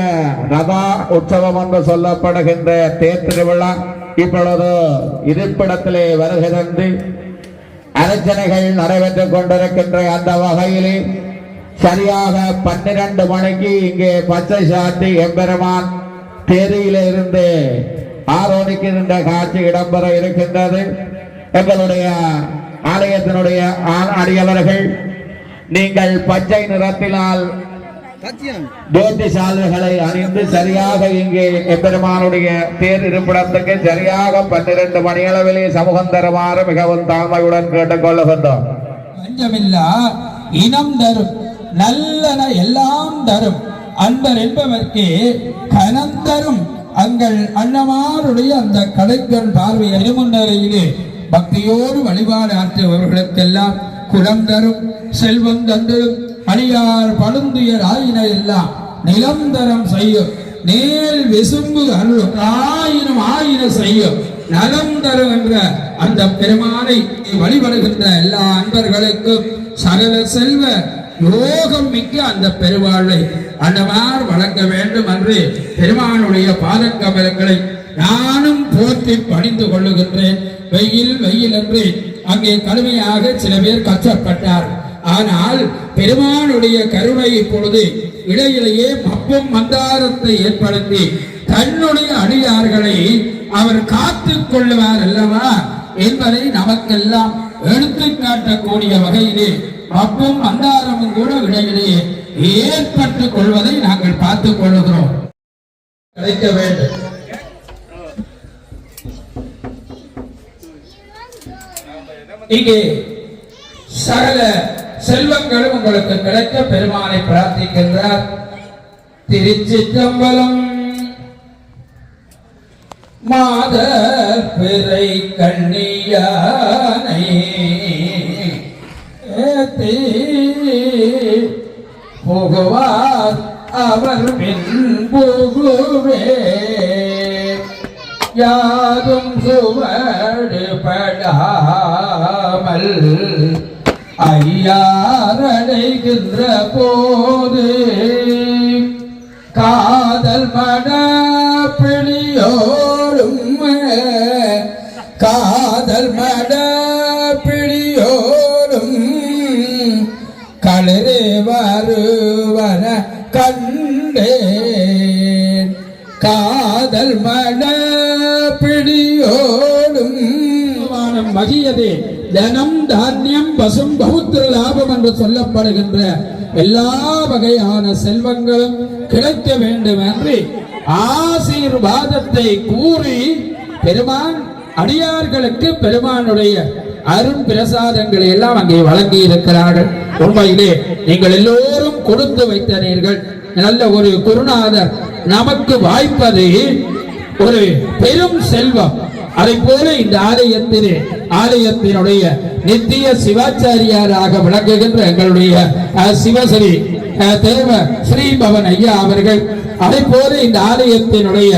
ரதா உற்சவம் என்று சொல்லப்படுகின்ற தேர் திருவிழா இப்பொழுது இருப்பிடத்திலே வருகை தந்து அர்ச்சனைகள் நடைபெற்றுக் கொண்டிருக்கின்ற அந்த வகையிலே சரியாக 12 மணிக்கு இங்கே பச்சை சாத்தி எம்பெருமான் தேரியில இருந்து ஆரோனிக்கின்ற காட்சி இடம்பெற இருக்கின்றது. எங்களுடைய ஆலயத்தினுடைய அடியவர்கள் நீங்கள் பச்சை நிறத்தினால் வேட்டி சால்வைகளை அணிந்து சரியாக இங்கே எம்பெருமானுடைய தேர் இருப்பிடத்துக்கு சரியாக 12 மணி அளவிலே சமூகம் தருமாறு மிகவும் தாழ்மையுடன் கேட்டுக் கொள்ளுகின்றோம். பஞ்சமில்லா இனம் தரும் நல்லன எல்லாம் தரும் அன்பர் என்பவர்க்கு கனம் தரும் அங்கள் அண்ணமாருடைய அந்த கடைக்கண் பார்வை அறிமுன்னிலையிலே பக்தியோடு வழிபாடு ஆற்றுபவர்களுக்கெல்லாம் குலம் தரும் செல்வம் தந்திரும் அணியார் பழுந்துயர் ஆயின எல்லாம் நிலந்தரம் செய்யும் நேல் விசும்பு அருளும் ஆயின செய்யும் நலம் தரும் என்ற அந்த பெருமானை வழிபடுகின்ற எல்லா அன்பர்களுக்கும் சகல செல்வ யோகம் மிக்க அந்த பெருவாழ்வை அண்ணமார் வழங்க வேண்டும் என்று பெருமானுடைய பாதக்கமலங்களை நானும் போற்றி பணிந்து கொள்ளுகின்றேன். வெயில் என்று அங்கே கடுமையாக சில பேர் கஷ்டப்பட்டார். ஆனால் பெருமானுடைய கருணை இப்பொழுது இடையிலேயே மப்பும் மந்தாரத்தை ஏற்படுத்தி தன்னுடைய அடியார்களை அவர் காத்துக் கொள்ளுவார் அல்லவா என்பதை நமக்கெல்லாம் எடுத்து காட்டக்கூடிய வகையிலே மப்பும் மந்தாரமும் கூட இடையிலேயே ஏற்பட்டுக் கொள்வதை நாங்கள் பார்த்துக் கொள்ளுகிறோம். கிடைக்க வேண்டும். இங்கே சகல செல்வங்களும் உங்களுக்கு கிடைக்க பெருமானை பிரார்த்திக்கின்றார். திருச்சிற்றம்பலம். மாதர் பிறை கண்ணியானை புகுவார் அவர் பின் புகுவே யாரும் சுவடுபடாமல் ஐயாரடைகின்ற போது காதல் மட நல்மண பிடியோடும் மகியதே தனம் தானியம் பசும் பௌத்திர லாபம் என்று சொல்லப்படுகின்ற எல்லா வகையான செல்வங்களும் கிடைக்க வேண்டும் என்று ஆசீர்வாதத்தை கூறி பெருமான் அடியார்களுக்கு பெருமானுடைய அருண் பிரசாதங்களை எல்லாம் அங்கே வழங்கி இருக்கிறார்கள். உண்மையிலே நீங்கள் எல்லோரும் கொடுத்து வைத்தனீர்கள். நல்ல ஒரு குருநாதர் நமக்கு வாய்ப்பது ஒரு பெரும் செல்வம். அதை போல இந்த ஆலயத்தினுடைய நித்திய சிவாச்சாரியாராக விளங்குகின்ற எங்களுடைய சிவஸ்ரீ தேவ ஸ்ரீபவன் ஐயா அவர்கள், அதை போல இந்த ஆலயத்தினுடைய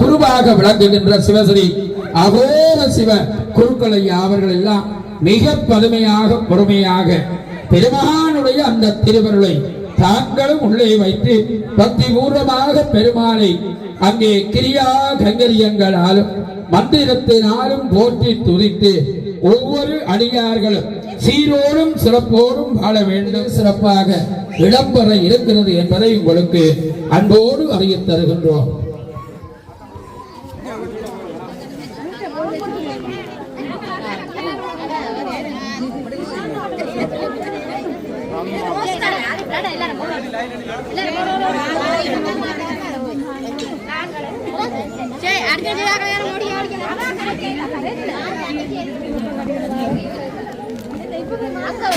குருவாக விளங்குகின்ற சிவஸ்ரீ அகோர சிவ குருக்கள் ஐயா அவர்கள் எல்லாம் மிக பதுமையாக பொறுமையாக பெருமானுடைய அந்த திருவருளை தாங்களும் உள்ளே வைத்து பக்தி பூர்வமாக பெருமானை அங்கே கிரியா கங்கரியங்களாலும் மந்திரத்தினாலும் போற்றி துதித்து ஒவ்வொரு அடியார்களும் சீரோடும் சிறப்போடும் வாழ வேண்டும், சிறப்பாக இடம்பெற இருக்கிறது என்பதை உங்களுக்கு அன்போடு அறிய தருகின்றோம்.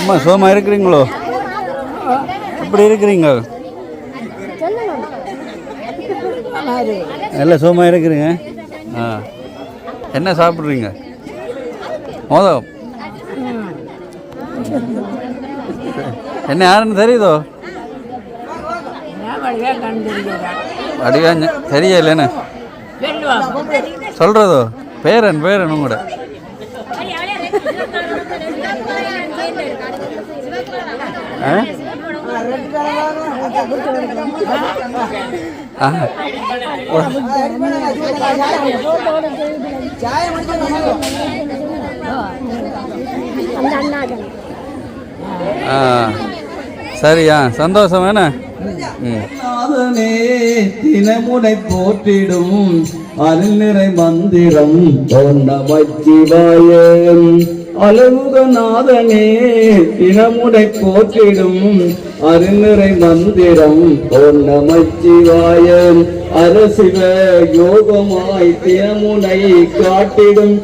அம்மா சோமா இருக்கிறீங்களோ? எப்படி இருக்கிறீங்க? எல்லாம் சோமா இருக்கிறீங்க. என்ன சாப்பிட்றீங்க? மோதம் என்ன யாருன்னு தெரியுதோ? அடியா தெரியலன்னு சொல்றதோ? பேரன் உங்களோட சரியா? சந்தோஷம் வேணா? தினமுனை போற்றிடும் அருள்நிறை மந்திரம் நமச்சிவாயம். அழகுகநாதனே தினமுனை போற்றிடும் அருள்நிறை மந்திரம் நமச்சிவாயம். அரசிவ யோகமாய் தினமுனை காட்டிடும்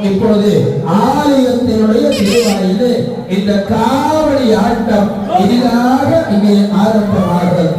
இப்பொழுது ஆலயத்தினுடைய திருவாயிலே இந்த காவடி ஆட்டம் இதாக இங்கே ஆரம்பமாகிறது.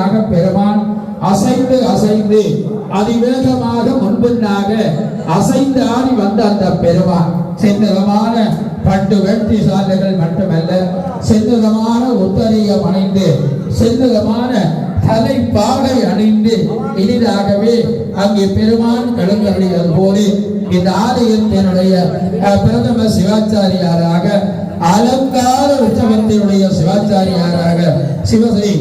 அடுத்ததாக பெருமான் அசைந்து அசைந்து அதிவேகமாக முன்பின்னாக அசைந்து ஆடி வந்த அந்த பெருமான் செந்தரமான பட்டு வெட்டி சாலைகள் மட்டுமல்ல, செந்தரமான உத்தரியம் அணிந்து செந்தரமான தலைப்பாகை அணிந்து இனிதாகவே அங்கே பெருமான் கலந்தறியது போது இந்த ஆலயத்தினுடைய பிரதம சிவாச்சாரியாராக அலங்கார உற்சவத்தினுடைய சிவாச்சாரியாராக சிவஸ்ரீ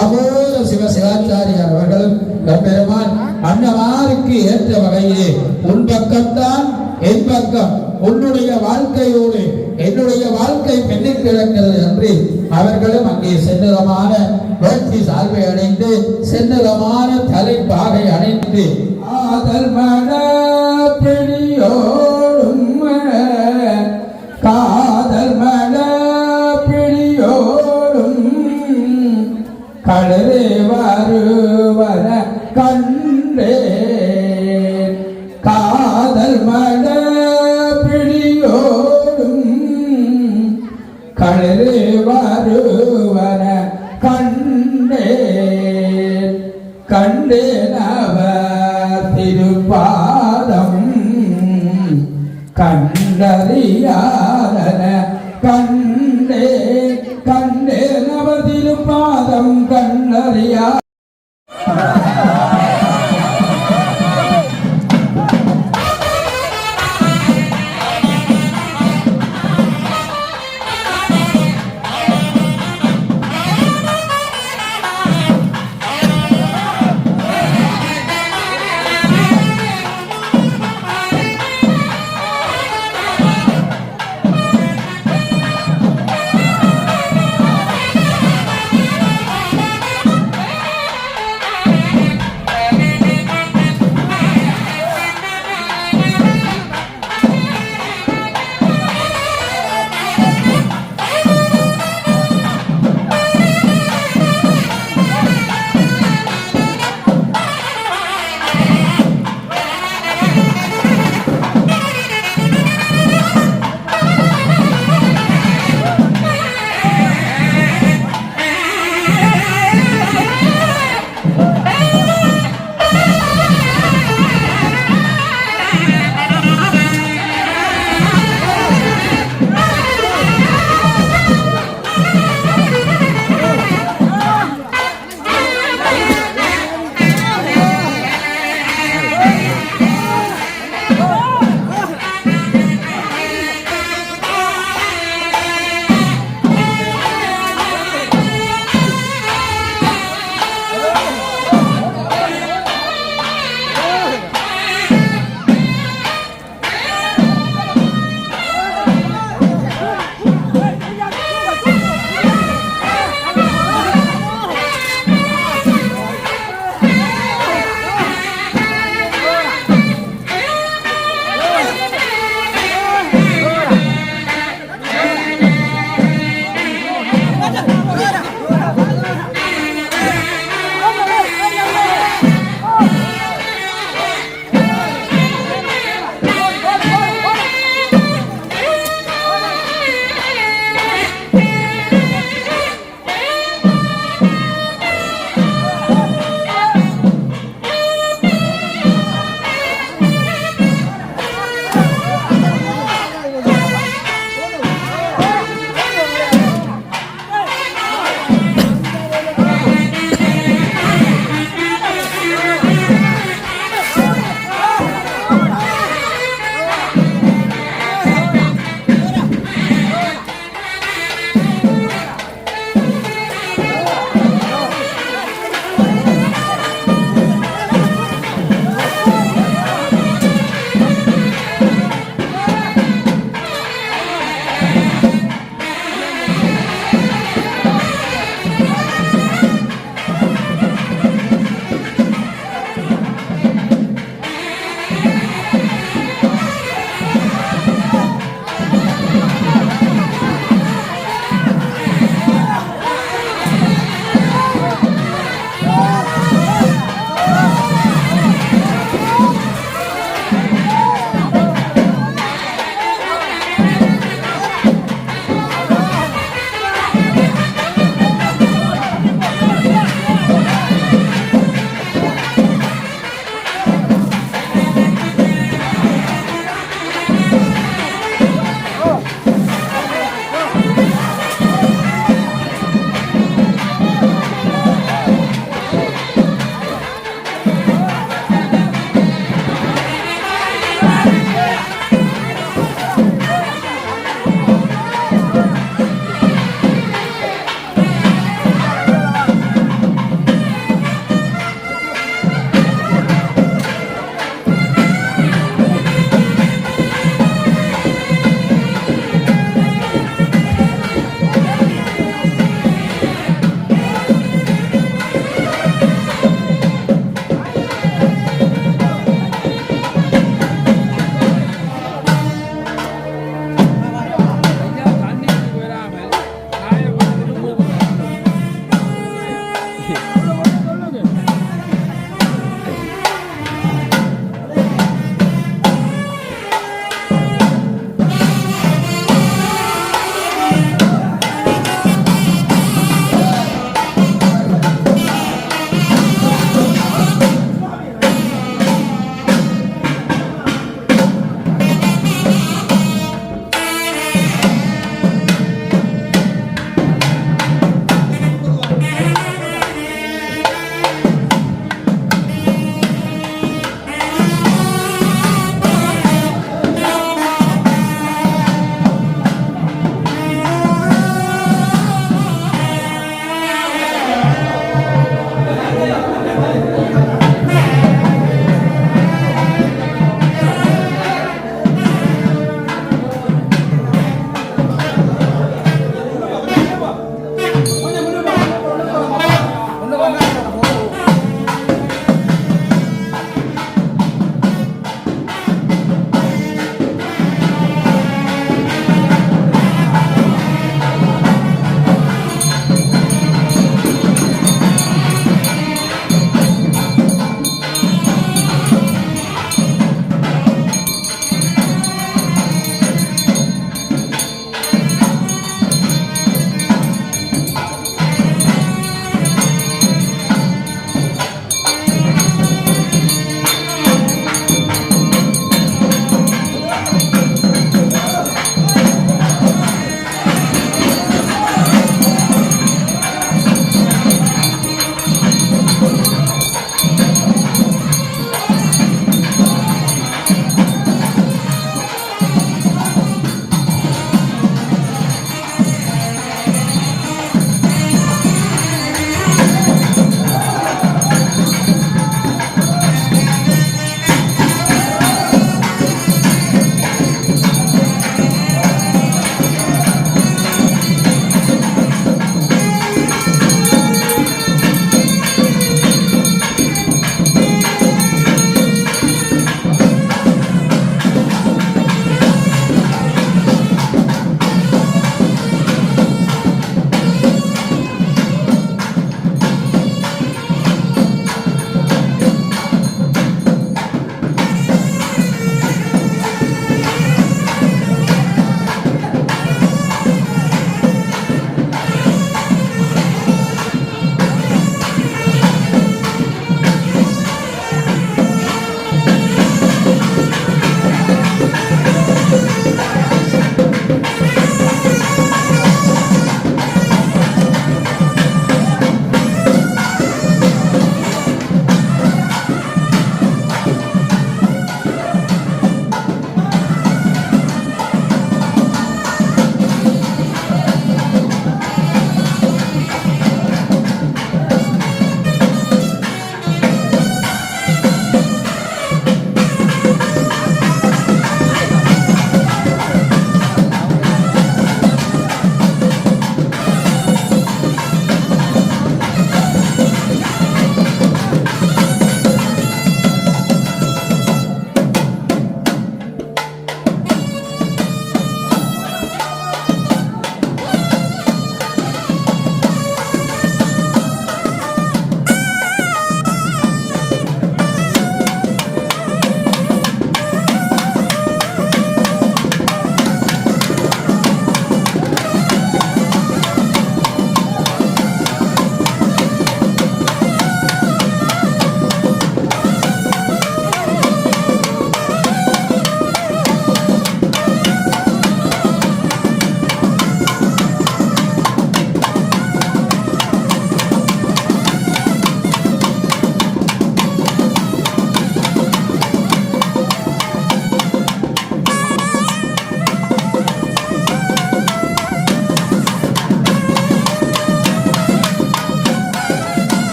அபோத சிவாச்சாரியார் அவர்களும் பெருமான் அன்னவாருக்கு ஏற்ற வகையிலே உன் பக்கம்தான் என் பக்கம், உன்னுடைய வாழ்க்கையோடு என்னுடைய வாழ்க்கை பெண்ணில் கிடக்கிறது என்று அவர்களும் அங்கே சென்னதமான வேட்சி சால்வை அணிந்து சென்னதமான தலைப்பாகை அணிந்து ஆதல் மன பிடியோடும் காதல் மன பிடியோடும் களரே வருவன கண்டே காதல் மன பிடியோடும் களரே வருவன கண்டே கண்டேன் அவர் திருப்பாதம் கண்டறியாதன கண்டே கண்டேன் அவர் திருப்பாதம் கண்டறியா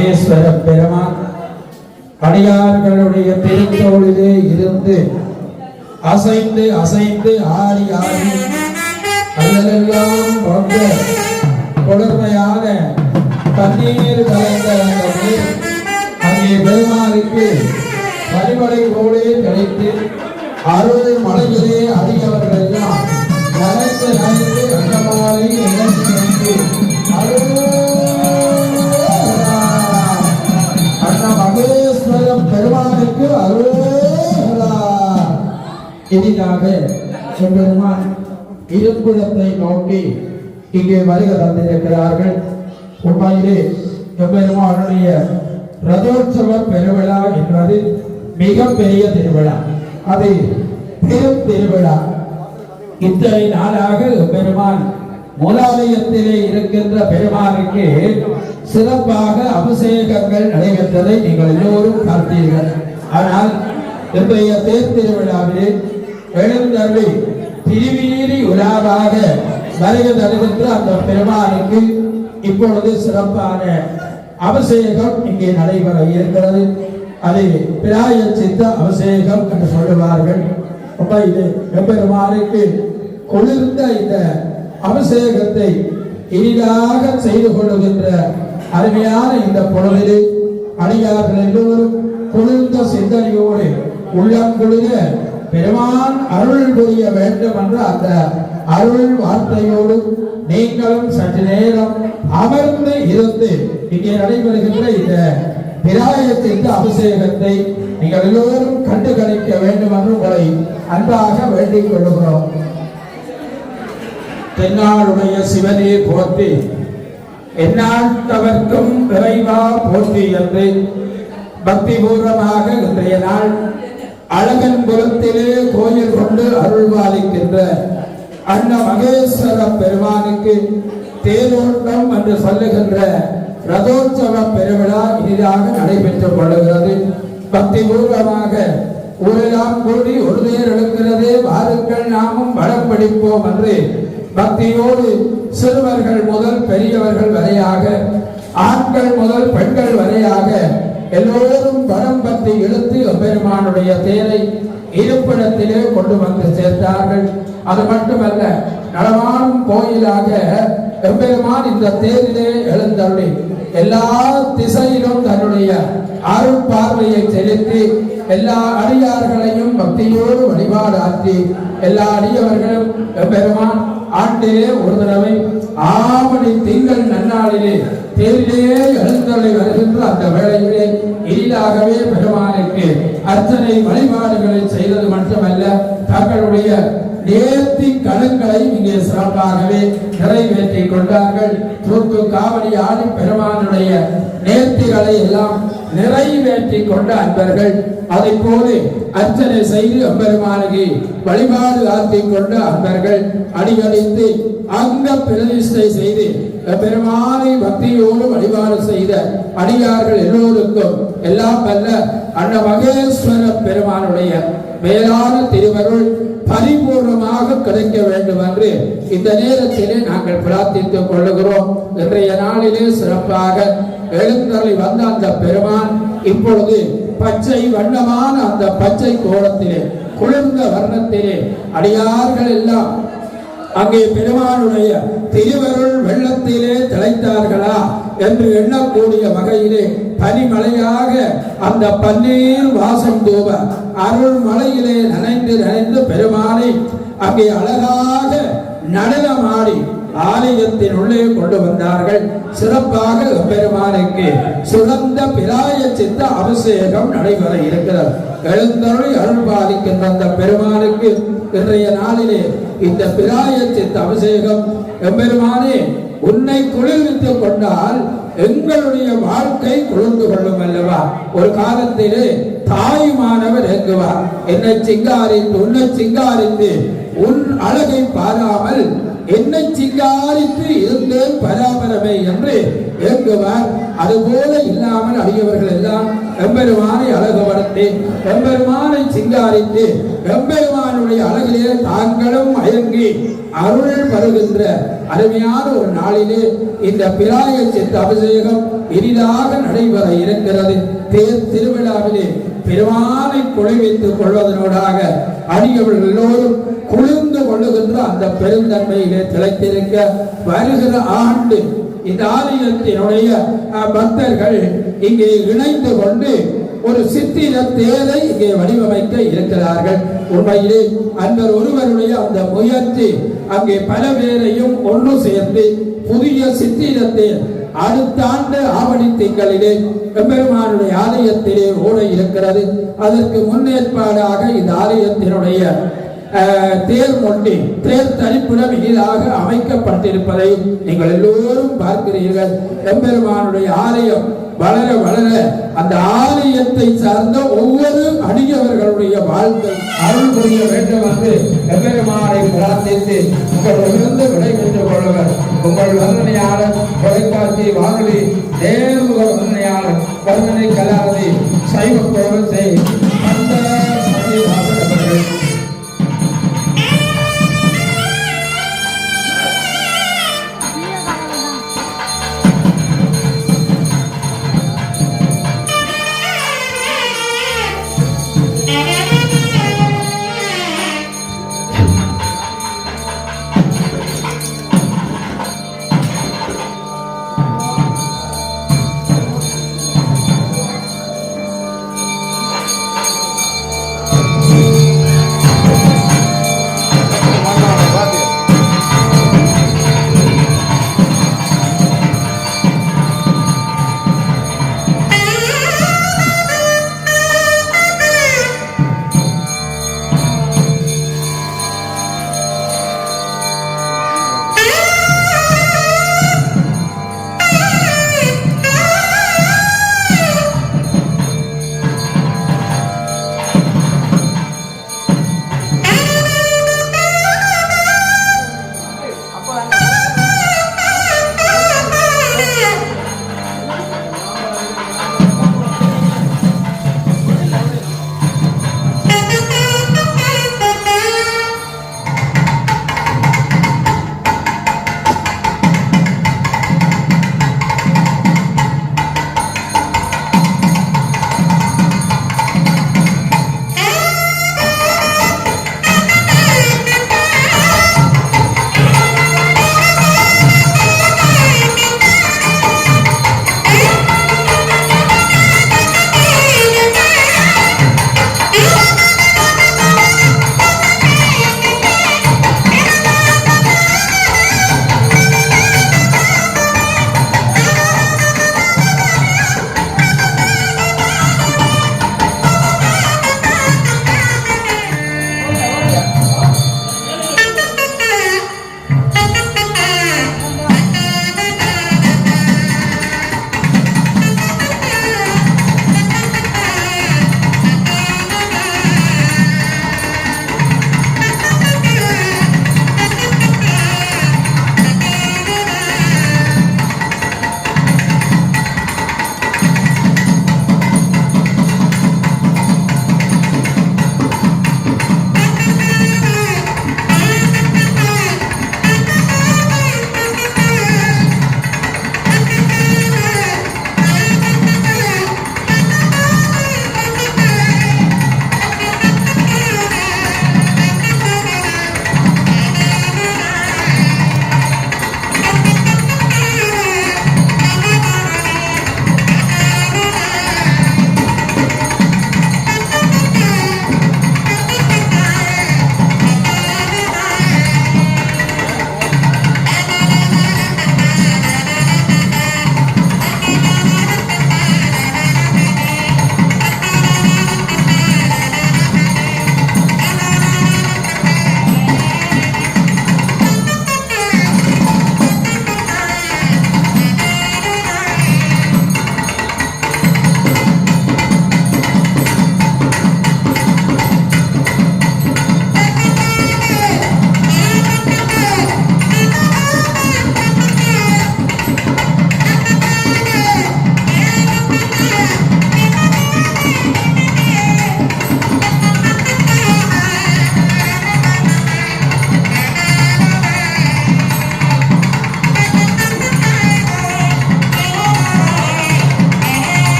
மகேஸ்வர பெருமான் அடியார்களுடைய திருத்தோளிலே இருந்து அசைந்து அசைந்து ஆடி ஆடி அதிலெல்லாம் ரொம்ப கொடுமையான தண்ணீர் கலந்த அந்த நீர் அங்கே பெருமாளுக்கு வழிமலை போலே கிடைத்து அருள் மலையிலே அடியவர்கள் எல்லாம் நனைத்து நனைத்து கண்டமாலை நினைத்து அண்ணா மகேஸ்வரம் பெருமானுக்கு அருளா. எதிராக பெருமான் இருப்புறத்தை நோக்கி இங்கே வருகை தந்திருக்கிறார்கள். உண்மையிலே பெருமானுடைய ரதோற்சவ பெருவிழா என்பது மிக பெரிய திருவிழா, அது பெரும் திருவிழா. இத்தனை நாளாக பெருமான் மூலாலயத்திலே இருக்கின்ற பெருமானுக்கு சிறப்பாக அபிஷேகங்கள் நடைபெற்றதை நீங்கள் எல்லோரும் பார்த்தீர்கள். ஆனால் இன்றைய தேர் திருவிழாவிலே எழுந்தருளி திருவீதி உலாவாக வருகை தருகின்ற அந்த பெருமானுக்கு இப்பொழுது சிறப்பான அபிஷேகம் இங்கே நடைபெற இருக்கிறது. அதை பிராயச்சித்த அபிஷேகம் என்று சொல்லுவார்கள். பெருமானுக்கு குளிர்ந்த இந்த அபிஷேகத்தை இனிதாக செய்து கொள்ளுகின்ற அருமையான இந்த பொழுதிலே அடியார்கள் எல்லோரும் குளிர்ந்த சிந்தனையோடு உள்ளம் குளிர பெருமான் அருள் புரிய வேண்டும் என்ற அந்த அருள் வார்த்தையோடு நீங்களும் சற்று நேரம் அமர்ந்து இருந்து இங்கே நடைபெறுகின்ற இந்த பிராயத்தின் அபிஷேகத்தை நீங்கள் எல்லோரும் கண்டு கணிக்க வேண்டும் என்று உங்களை அன்பாக வேண்டிக் கொள்ளுகிறோம். தென்னாளுடைய சிவனே போற்றி, எந்நாட்டவர்க்கும் இறைவா போற்றி என்று பக்தி பூர்வமாக இன்றைய நாள் அழகன் குலத்திலே கோயில் கொண்டு அருள்வாளிக்கின்ற அண்ணா மகேஸ்வர பெருமானுக்கு தேரோட்டம் என்று சொல்லுகின்ற ரதோற்சவ பெருவிழா இனிதாக நடைபெற்றுக் கொள்ளுகிறது. பக்தி பூர்வமாக ஊரெல்லாம் கூடி ஒரு தேர் எடுக்கிறதே, வாருங்கள் நாமும் வடம் பிடிப்போம் என்று பக்தியோடு சிறுவர்கள் முதல் பெரியவர்கள் வரையாக, ஆண்கள் முதல் பெண்கள் வரையாக எல்லோரும் வடம் பற்றி இழுத்து பெருமானுடைய தேரை இருப்பிடத்திலே கொண்டு வந்து சேர்த்தார்கள். அது மட்டுமல்ல, நடமாடும் கோயிலாக எம்பெருமான் இந்த தேரிலே எழுந்தருளி எல்லா திசையிலும் தன்னுடைய அருள் பார்வையை செலுத்தி எல்லா அடியார்களையும் பக்தியோடு வழிபாடு ஆற்றி எல்லா அடியவர்களும் எம்பெருமான் ஆண்டிலே ஒரு தடவை ஆவணி திங்கள் நன்னாளிலே தேரிலே எழுந்தருளி வருகின்ற அந்த வேளையிலே எளிதாகவே பெருமானுக்கு அர்ச்சனை வழிபாடுகளை செய்தது மட்டுமல்ல, தங்களுடைய நேர்த்தி கடன்களை இங்கே சிறப்பாகவே நிறைவேற்றிக் கொண்டார்கள். தூக்கு காவடி ஆடி பெருமானுடைய நேர்த்திகளை எல்லாம் நிறைவேற்றிக் கொண்ட அன்பர்கள் அதை போல அர்ச்சனை செய்து அம்பெருமானுக்கு வழிபாடு ஆற்றிக் கொண்ட அன்பர்கள் அடியடித்து அங்க பிரதிஷ்டை செய்து பெருமானை பக்தியோடு வழிபாடு செய்த அடியார்கள் எல்லோருக்கும் எல்லாம் வல்ல அண்ண மகேஸ்வர பெருமானுடைய மேலான திருவருள் பரிபூர்ணமாக கிடைக்க வேண்டும் என்று இந்த நேரத்திலே நாங்கள் பிரார்த்தித்துக் கொள்ளுகிறோம். இன்றைய நாளிலே சிறப்பாக எழுந்தருளி வந்த அந்த பெருமான் இப்பொழுது பச்சை வண்ணமான அந்த பச்சை கோலத்திலே குளிர்ந்த வர்ணத்திலே அடியார்கள் எல்லாம் அங்கே பெருமானுடைய திருவருள் வெள்ளத்திலே திளைத்தார்களா என்று எண்ணக்கூடிய வகையிலே பனிமலையாக அந்த பன்னீர் வாசம் தூவ அருள் மலையிலே நனைந்து நனைந்து பெருமானை அங்கே அழகாக நடனமாடி ஆலயத்தின் உள்ளே கொண்டு வந்தார்கள். சிறப்பாக பெருமானுக்கு சுகந்த பிராயச்சித்த அபிஷேகம் நடைபெற இருக்கிறது. எழுந்தருளி அருள் பாலிக்கின்ற அந்த பெருமானுக்கு இன்றைய நாளிலே இந்த பிராயச்சித்த அபிஷேகம், எம்பெருமானே உன்னை குளிர்வித்துக் கொண்டால் எங்களுடைய வாழ்க்கை குளிர்ந்து கொள்ளும் அல்லவா. ஒரு காலத்திலே தாயுமானவர் ஏங்குவார், என்னை சிங்காரித்து உன்னை சிங்காரித்து உன் அழகை பாராமல் என்னை சிங்காரித்து இருந்தேன் பராபரமே என்று ஏங்குவார். அதுபோல இல்லாமல் அடியவர்கள் எல்லாம் எம்பெருமானை அழகுபடுத்தி எம்பெருமானை சிங்காரித்து எம்பெருமானுடைய அழகிலே தாங்களும் மயங்கி அருள் பருகின்ற அருமையான ஒரு நாளிலே இந்த பிராய சித்த அபிஷேகம் இனிதாக நடைபெற இருக்கிறது. தேர் திருவிழாவிலே பெருமானை குழைவித்துக் கொள்வதனோடாக அடியவர்கள் எல்லோரும் குளிர்ந்து கொள்ளுகின்ற அந்த பெருந்தன்மையிலே திளைத்திருக்க வருகிற ஆண்டு இந்த ஆலயத்தினுடைய பக்தர்கள் இங்கே இணைந்து கொண்டு ஒரு சித்திர தேரை இங்கே வடிவமைக்க இருக்கிறார்கள். உண்மையிலே அன்பர் ஒருவருடைய அந்த முயற்சி அங்கே பல பேரையும் ஒன்று சேர்ந்து புதிய சித்திரத்தை அடுத்த ஆண்டு ஆவணி திங்களிலே எம்பெருமானுடைய ஆலயத்திலே ஓட இருக்கிறது. அதற்கு முன்னேற்பாடாக இந்த ஆலயத்தினுடைய தேர் மொண்டி தேர் தரிப்புடன் இனிதாக அமைக்கப்பட்டிருப்பதை நீங்கள் எல்லோரும் பார்க்கிறீர்கள். எம்பெருமானுடைய ஆலயம் வளர வளர அந்த ஆலயத்தை சார்ந்த ஒவ்வொரு அடியவர்களுடைய வாழ்க்கை அருள் புரிய வேண்டும் என்று எம்பெருமானை பிரார்த்தித்து உங்களிடமிருந்து விடைபெற்றுக் கொள்ளுங்கள். உங்கள் வர்ணனையாளர் தொலைக்காட்சி வானொலி நேர்முக வர்ணனையாளர் வர்ணனை கலாநிதி சைவ கோவிலை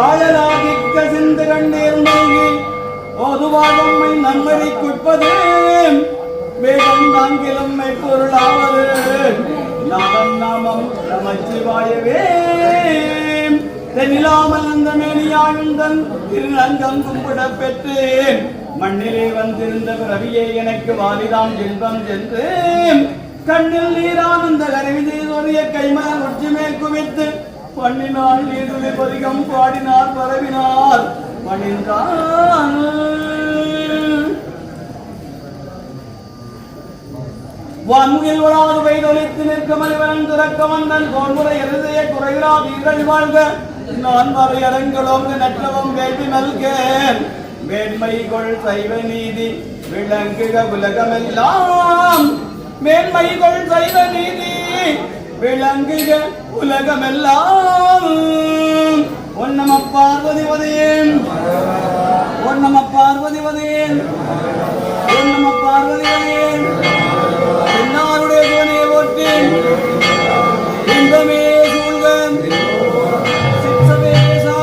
காயலாகி கசிந்து கண்ணீர் நல்கி ஓதுவாகம்மை நன்மறிக்குட்பது வேதம் தாங்கிலம்மை பொருளாவது நாதம் நாமம் நமச்சிவாயவே தென்னிலாமல் அந்த மேனியாழ்ந்தன் திருநங்கம் கும்பிட பெற்றேன் மண்ணிலே வந்திருந்த பிறவியை எனக்கு வாலிதாம் இன்பம் சென்று கண்ணில் நீரானந்த கருவி செய்தோரிய கைமலர் உச்சி மேல் குவித்து பண்ணினால் நீர்துளி பதிகம் பாடினார் பரவினார் பணிந்தான் வான்முகில் வளாது வைதொலித்து நிற்க மலிவன் துறக்க வந்தன் கோன்முறை எழுதைய குறைகிறா வீரர்கள் வாழ்க நான் வரையரங்களோங்க நற்றவம் வேள்வி நல்கேன் மேன்மைகொள் சைவ நீதி விளங்குக உலகமெல்லாம் மேன்மைகொள் சைவ நீதி விளங்குக உலகமெல்லாம் ஒன்னம பார்வதிவதேன் ஒன்னம பார்வதிவதேன் ஒன்னம பார்வதிவதேன் என்னாருடைய சிவனே போற்றேன் இன்பமே சூழ்கன் சிற்றவேசா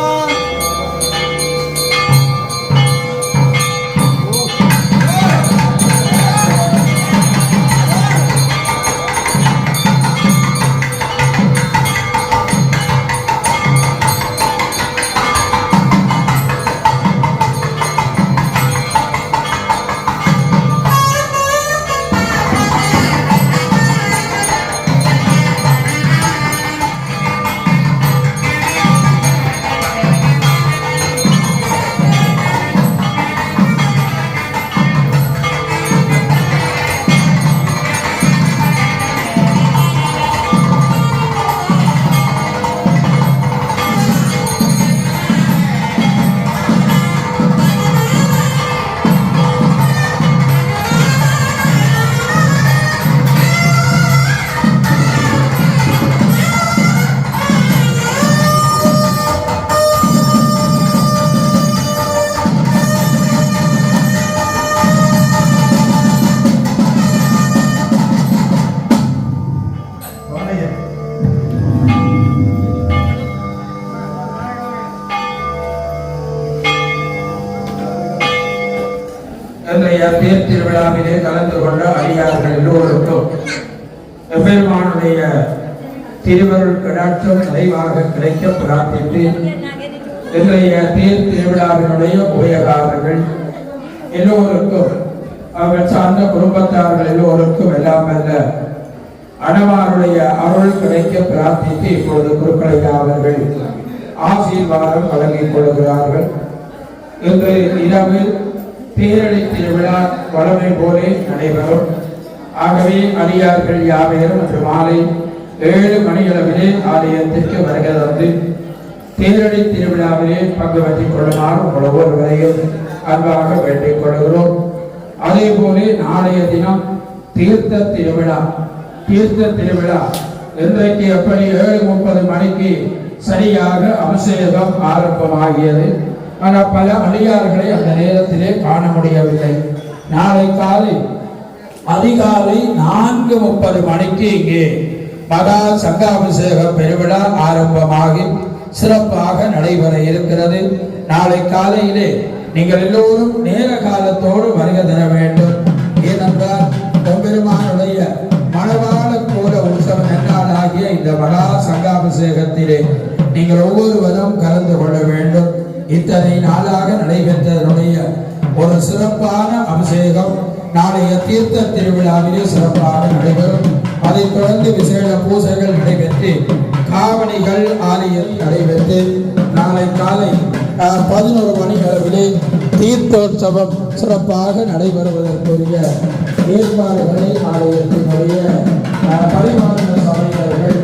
இன்றைய தேர் திருவிழாவிலே கலந்து கொண்ட அடியார்கள் எல்லோருக்கும் எம்பெருமானுடைய திருவருள் கடாட்சம் நிறைவாக கிடைக்க பிரார்த்தித்து இன்றைய தேர் திருவிழாவினுடைய உபயகாரர்கள் எல்லோருக்கும் அவர் சார்ந்த குடும்பத்தார்கள் எல்லோருக்கும் எல்லாம் அல்ல அனவாருடைய அருள் கிடைக்க பிரார்த்தித்து இப்பொழுது குருக்களையா அவர்கள் ஆசீர்வாதம் வழங்கிக் கொள்கிறார்கள். இன்று இரவு பேரழி திருவிழா வளமை போலே நடைபெறும். ஆகவே அடியார்கள் யாவையரும் இன்று மாலை 7 மணியளவிலே ஆலயத்திற்கு வருகை தந்து பேரழி திருவிழாவிலே பங்கு பெற்றுக் கொள்ளுமாறு உங்கள் ஒவ்வொருவரையும் அன்பாக வேண்டிக் கொள்கிறோம். அதே போல நாளைய தினம் தீர்த்த திருவிழா. இன்றைக்கு எப்படி 7:30 மணிக்கு சரியாக அபிஷேகம் ஆரம்பமாகியது. ஆனால் பல அடியார்களை அந்த நேரத்திலே காண முடியவில்லை. நாளை காலை அதிகாலை 4:30 மணிக்கு இங்கே மகா சங்காபிஷேக பெருவிழா ஆரம்பமாகி சிறப்பாக நடைபெற இருக்கிறது. நாளை காலையிலே நீங்கள் எல்லோரும் நேர காலத்தோடு வருகை தர வேண்டும். ஏனென்றால் பெருமானுடைய மணவாள கோல உற்சவ நன்னாளாகிய இந்த மகா சங்காபிஷேகத்திலே நீங்கள் ஒவ்வொருவரும் கலந்து கொள்ள வேண்டும். இத்தனை நாளாக நடைபெற்றதனுடைய ஒரு சிறப்பான அபிஷேகம் நாளைய தீர்த்த திருவிழாவிலே சிறப்பாக நடைபெறும். அதைத் தொடர்ந்து விசேட பூசைகள் நடைபெற்று காவணிகள் ஆலயத்தில் நடைபெற்று நாளை காலை 11 மணி அளவிலே தீர்த்தோற்சவம் சிறப்பாக நடைபெறுவதற்குரிய ஏற்பாடுகளை ஆலயத்தினுடைய பரிமாற்ற சபையினர்கள்